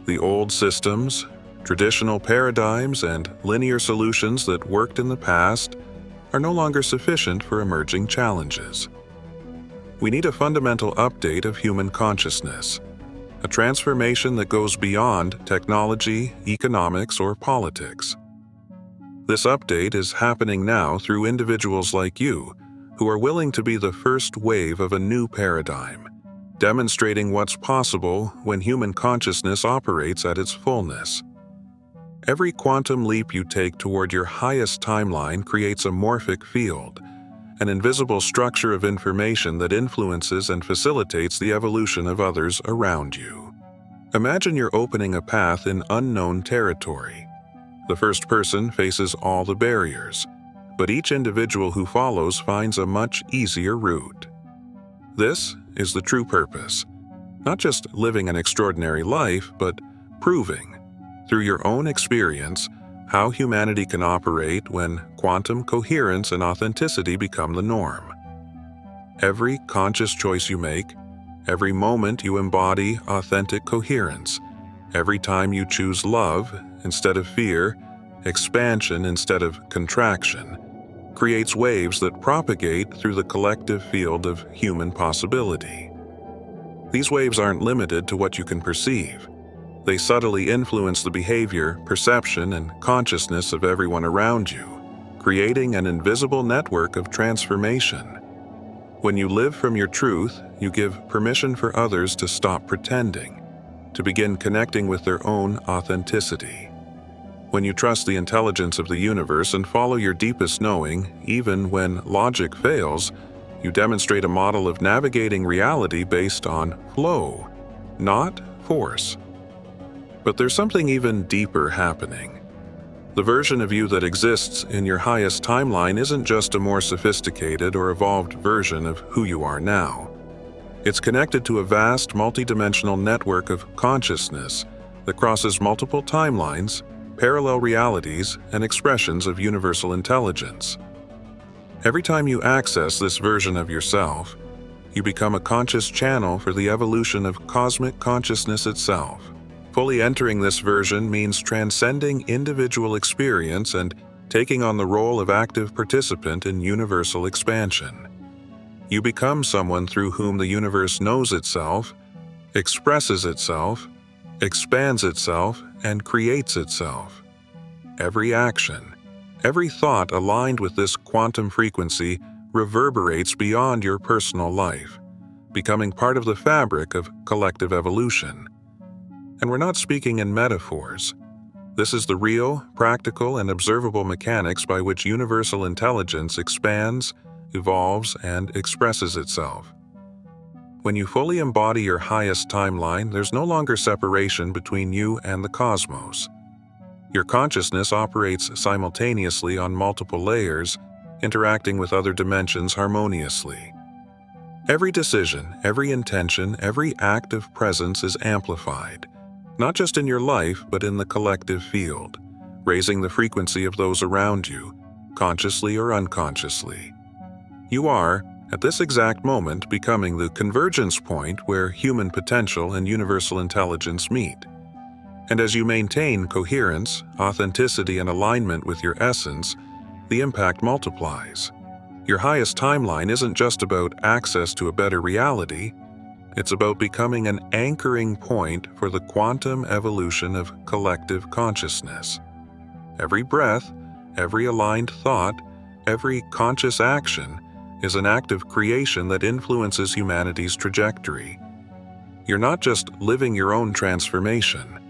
The old systems, traditional paradigms, and linear solutions that worked in the past are no longer sufficient for emerging challenges. We need a fundamental update of human consciousness, a transformation that goes beyond technology, economics, or politics. This update is happening now through individuals like you, who are willing to be the first wave of a new paradigm, demonstrating what's possible when human consciousness operates at its fullness. Every quantum leap you take toward your highest timeline creates a morphic field, an invisible structure of information that influences and facilitates the evolution of others around you. Imagine you're opening a path in unknown territory. The first person faces all the barriers, but each individual who follows finds a much easier route. This is the true purpose, not just living an extraordinary life, but proving, through your own experience, how humanity can operate when quantum coherence and authenticity become the norm. Every conscious choice you make, every moment you embody authentic coherence, every time you choose love instead of fear, expansion instead of contraction, creates waves that propagate through the collective field of human possibility. These waves aren't limited to what you can perceive. They subtly influence the behavior, perception, and consciousness of everyone around you, creating an invisible network of transformation. When you live from your truth, you give permission for others to stop pretending, to begin connecting with their own authenticity. When you trust the intelligence of the universe and follow your deepest knowing, even when logic fails, you demonstrate a model of navigating reality based on flow, not force. But there's something even deeper happening. The version of you that exists in your highest timeline isn't just a more sophisticated or evolved version of who you are now. It's connected to a vast multidimensional network of consciousness that crosses multiple timelines, parallel realities, and expressions of universal intelligence. Every time you access this version of yourself, you become a conscious channel for the evolution of cosmic consciousness itself. Fully entering this version means transcending individual experience and taking on the role of active participant in universal expansion. You become someone through whom the universe knows itself, expresses itself, expands itself, and creates itself. Every action, every thought aligned with this quantum frequency reverberates beyond your personal life, becoming part of the fabric of collective evolution. And we're not speaking in metaphors. This is the real, practical, and observable mechanics by which universal intelligence expands, evolves, and expresses itself. When you fully embody your highest timeline, there's no longer separation between you and the cosmos. Your consciousness operates simultaneously on multiple layers, interacting with other dimensions harmoniously. Every decision, every intention, every act of presence is amplified, not just in your life, but in the collective field, raising the frequency of those around you, consciously or unconsciously. You are, at this exact moment, becoming the convergence point where human potential and universal intelligence meet. And as you maintain coherence, authenticity, and alignment with your essence, the impact multiplies. Your highest timeline isn't just about access to a better reality. It's about becoming an anchoring point for the quantum evolution of collective consciousness. Every breath, every aligned thought, every conscious action is an act of creation that influences humanity's trajectory. You're not just living your own transformation.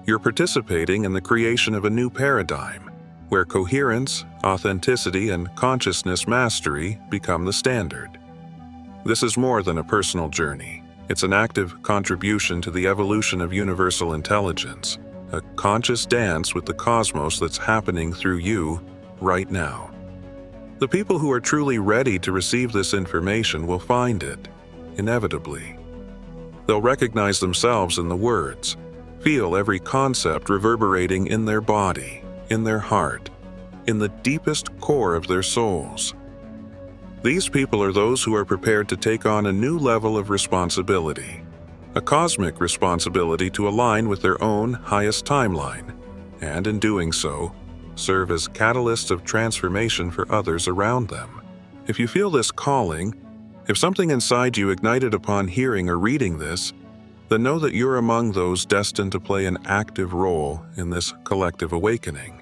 You're participating in the creation of a new paradigm, where coherence, authenticity, and consciousness mastery become the standard. This is more than a personal journey. It's an active contribution to the evolution of universal intelligence, a conscious dance with the cosmos that's happening through you right now. The people who are truly ready to receive this information will find it, inevitably. They'll recognize themselves in the words, feel every concept reverberating in their body, in their heart, in the deepest core of their souls. These people are those who are prepared to take on a new level of responsibility, a cosmic responsibility to align with their own highest timeline, and in doing so, serve as catalysts of transformation for others around them. If you feel this calling, if something inside you ignited upon hearing or reading this, then know that you're among those destined to play an active role in this collective awakening.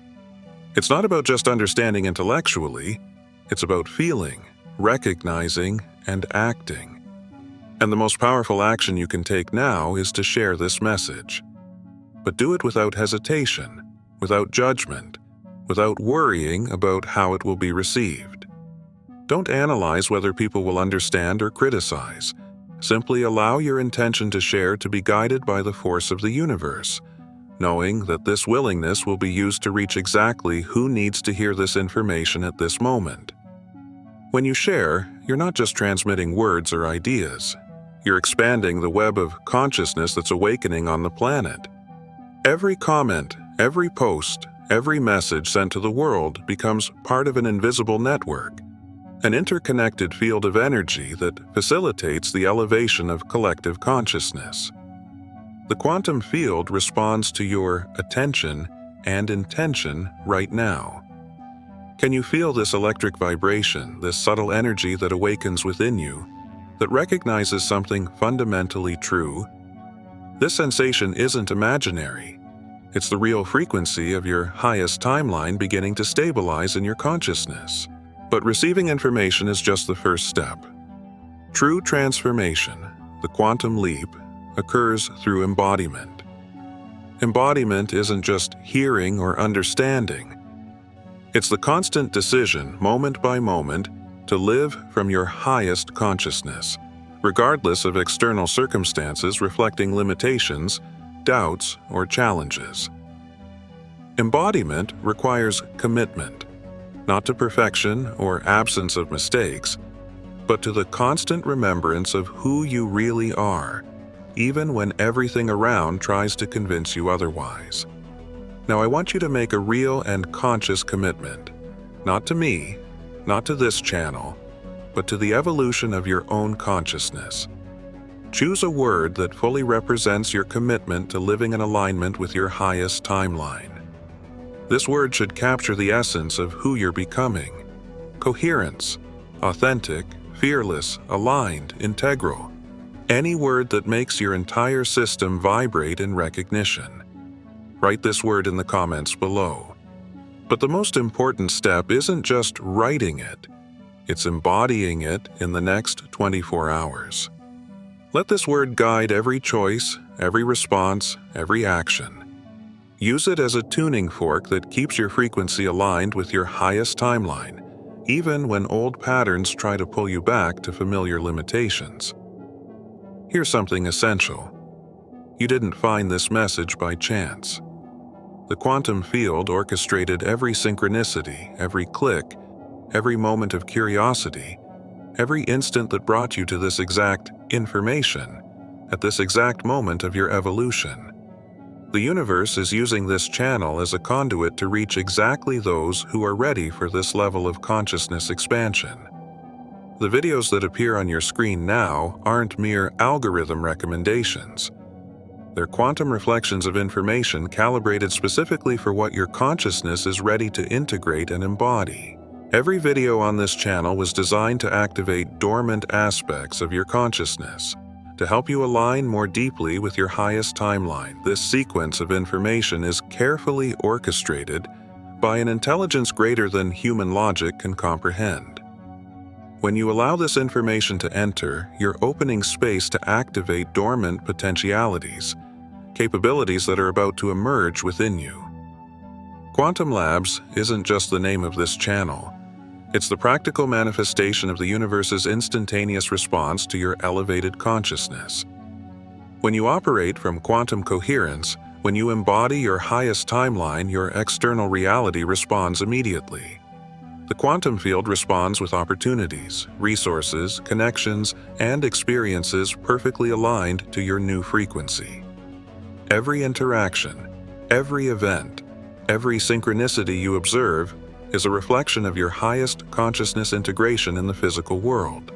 It's not about just understanding intellectually, it's about feeling, recognizing, and acting. And the most powerful action you can take now is to share this message. But do it without hesitation, without judgment, without worrying about how it will be received. Don't analyze whether people will understand or criticize. Simply allow your intention to share to be guided by the force of the universe, knowing that this willingness will be used to reach exactly who needs to hear this information at this moment. When you share, you're not just transmitting words or ideas. You're expanding the web of consciousness that's awakening on the planet. Every comment, every post, every message sent to the world becomes part of an invisible network, an interconnected field of energy that facilitates the elevation of collective consciousness. The quantum field responds to your attention and intention right now. Can you feel this electric vibration, this subtle energy that awakens within you, that recognizes something fundamentally true? This sensation isn't imaginary. It's the real frequency of your highest timeline beginning to stabilize in your consciousness. But receiving information is just the first step. True transformation, the quantum leap, occurs through embodiment. Embodiment isn't just hearing or understanding. It's the constant decision, moment by moment, to live from your highest consciousness, regardless of external circumstances reflecting limitations, doubts, or challenges. Embodiment requires commitment, not to perfection or absence of mistakes, but to the constant remembrance of who you really are, even when everything around tries to convince you otherwise. Now I want you to make a real and conscious commitment, not to me, not to this channel, but to the evolution of your own consciousness. Choose a word that fully represents your commitment to living in alignment with your highest timeline. This word should capture the essence of who you're becoming: coherence, authentic, fearless, aligned, integral. Any word that makes your entire system vibrate in recognition. Write this word in the comments below. But the most important step isn't just writing it, it's embodying it in the next 24 hours. Let this word guide every choice, every response, every action. Use it as a tuning fork that keeps your frequency aligned with your highest timeline, even when old patterns try to pull you back to familiar limitations. Here's something essential. You didn't find this message by chance. The quantum field orchestrated every synchronicity, every click, every moment of curiosity, every instant that brought you to this exact information, at this exact moment of your evolution. The universe is using this channel as a conduit to reach exactly those who are ready for this level of consciousness expansion. The videos that appear on your screen now aren't mere algorithm recommendations. They're quantum reflections of information calibrated specifically for what your consciousness is ready to integrate and embody. Every video on this channel was designed to activate dormant aspects of your consciousness, to help you align more deeply with your highest timeline. This sequence of information is carefully orchestrated by an intelligence greater than human logic can comprehend. When you allow this information to enter, you're opening space to activate dormant potentialities, capabilities that are about to emerge within you. Quantum Labs isn't just the name of this channel. It's the practical manifestation of the universe's instantaneous response to your elevated consciousness. When you operate from quantum coherence, when you embody your highest timeline, your external reality responds immediately. The quantum field responds with opportunities, resources, connections, and experiences perfectly aligned to your new frequency. Every interaction, every event, every synchronicity you observe is a reflection of your highest consciousness integration in the physical world.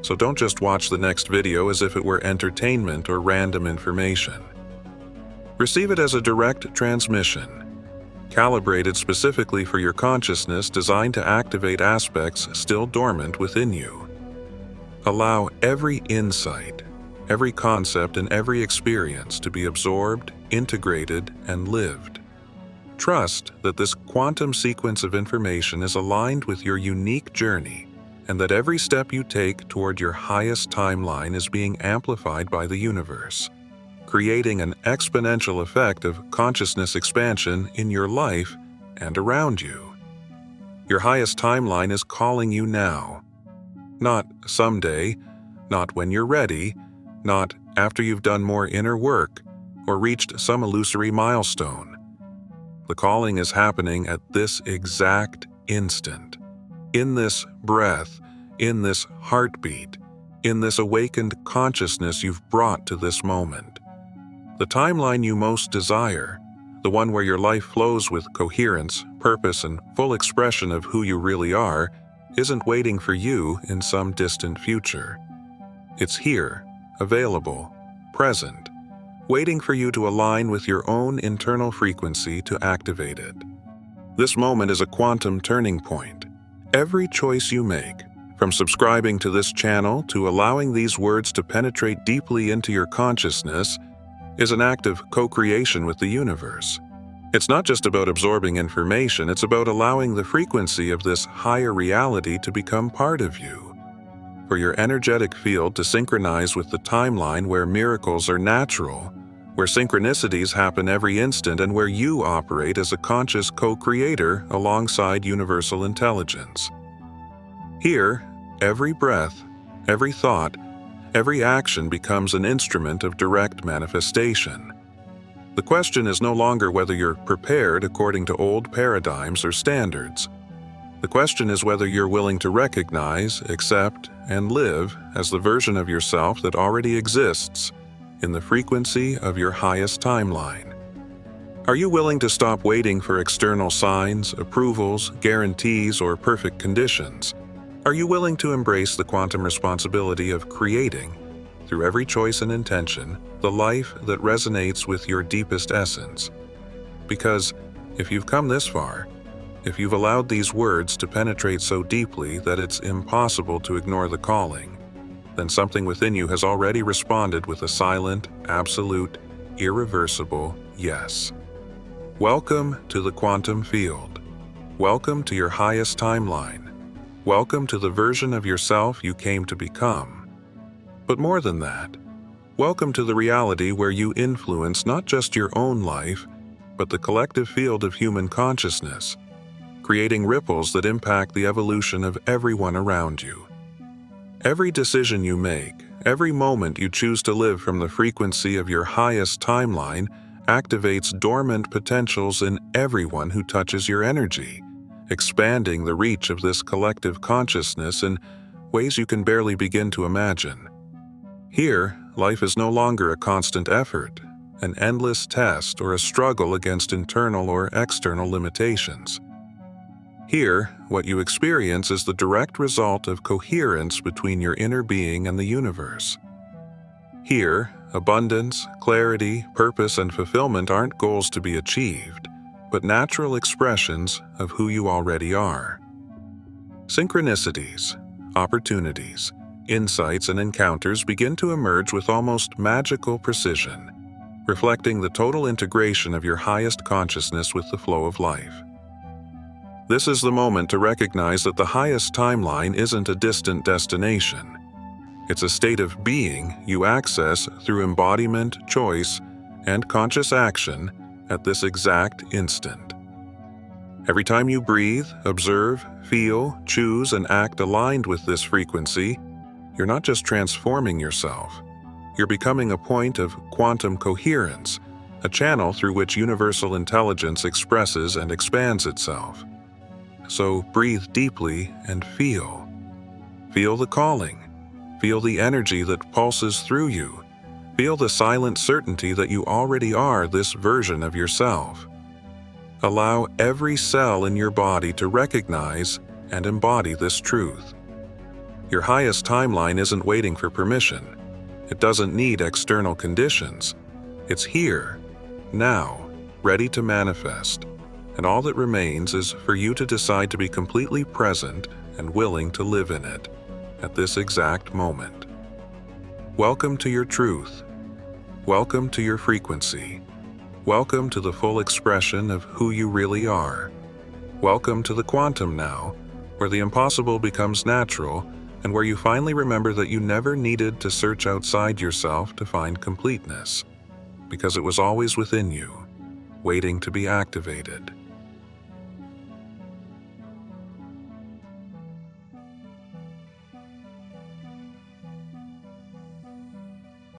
So don't just watch the next video as if it were entertainment or random information. Receive it as a direct transmission, calibrated specifically for your consciousness, designed to activate aspects still dormant within you. Allow every insight, every concept, and every experience to be absorbed, integrated, and lived. Trust that this quantum sequence of information is aligned with your unique journey, and that every step you take toward your highest timeline is being amplified by the universe, creating an exponential effect of consciousness expansion in your life and around you. Your highest timeline is calling you now. Not someday, not when you're ready, not after you've done more inner work or reached some illusory milestone. The calling is happening at this exact instant, in this breath, in this heartbeat, in this awakened consciousness you've brought to this moment. The timeline you most desire, the one where your life flows with coherence, purpose, and full expression of who you really are, isn't waiting for you in some distant future. It's here, available, present, waiting for you to align with your own internal frequency to activate it. This moment is a quantum turning point. Every choice you make, from subscribing to this channel to allowing these words to penetrate deeply into your consciousness, is an act of co-creation with the universe. It's not just about absorbing information, it's about allowing the frequency of this higher reality to become part of you. For your energetic field to synchronize with the timeline where miracles are natural, where synchronicities happen every instant, and where you operate as a conscious co-creator alongside universal intelligence. Here, every breath, every thought, every action becomes an instrument of direct manifestation. The question is no longer whether you're prepared according to old paradigms or standards. The question is whether you're willing to recognize, accept, and live as the version of yourself that already exists in the frequency of your highest timeline. Are you willing to stop waiting for external signs, approvals, guarantees, or perfect conditions? Are you willing to embrace the quantum responsibility of creating, through every choice and intention, the life that resonates with your deepest essence? Because if you've come this far, if you've allowed these words to penetrate so deeply that it's impossible to ignore the calling, then something within you has already responded with a silent, absolute, irreversible yes. Welcome to the quantum field. Welcome to your highest timeline. Welcome to the version of yourself you came to become. But more than that, welcome to the reality where you influence not just your own life, but the collective field of human consciousness, creating ripples that impact the evolution of everyone around you. Every decision you make, every moment you choose to live from the frequency of your highest timeline activates dormant potentials in everyone who touches your energy, expanding the reach of this collective consciousness in ways you can barely begin to imagine. Here, life is no longer a constant effort, an endless test, or a struggle against internal or external limitations. Here, what you experience is the direct result of coherence between your inner being and the universe. Here, abundance, clarity, purpose, and fulfillment aren't goals to be achieved, but natural expressions of who you already are. Synchronicities, opportunities, insights, and encounters begin to emerge with almost magical precision, reflecting the total integration of your highest consciousness with the flow of life. This is the moment to recognize that the highest timeline isn't a distant destination. It's a state of being you access through embodiment, choice, and conscious action at this exact instant. Every time you breathe, observe, feel, choose, and act aligned with this frequency, you're not just transforming yourself. You're becoming a point of quantum coherence, a channel through which universal intelligence expresses and expands itself. So breathe deeply and feel. Feel the calling. Feel the energy that pulses through you. Feel the silent certainty that you already are this version of yourself. Allow every cell in your body to recognize and embody this truth. Your highest timeline isn't waiting for permission. It doesn't need external conditions. It's here, now, ready to manifest. And all that remains is for you to decide to be completely present and willing to live in it at this exact moment. Welcome to your truth. Welcome to your frequency. Welcome to the full expression of who you really are. Welcome to the quantum now, where the impossible becomes natural and where you finally remember that you never needed to search outside yourself to find completeness, because it was always within you, waiting to be activated.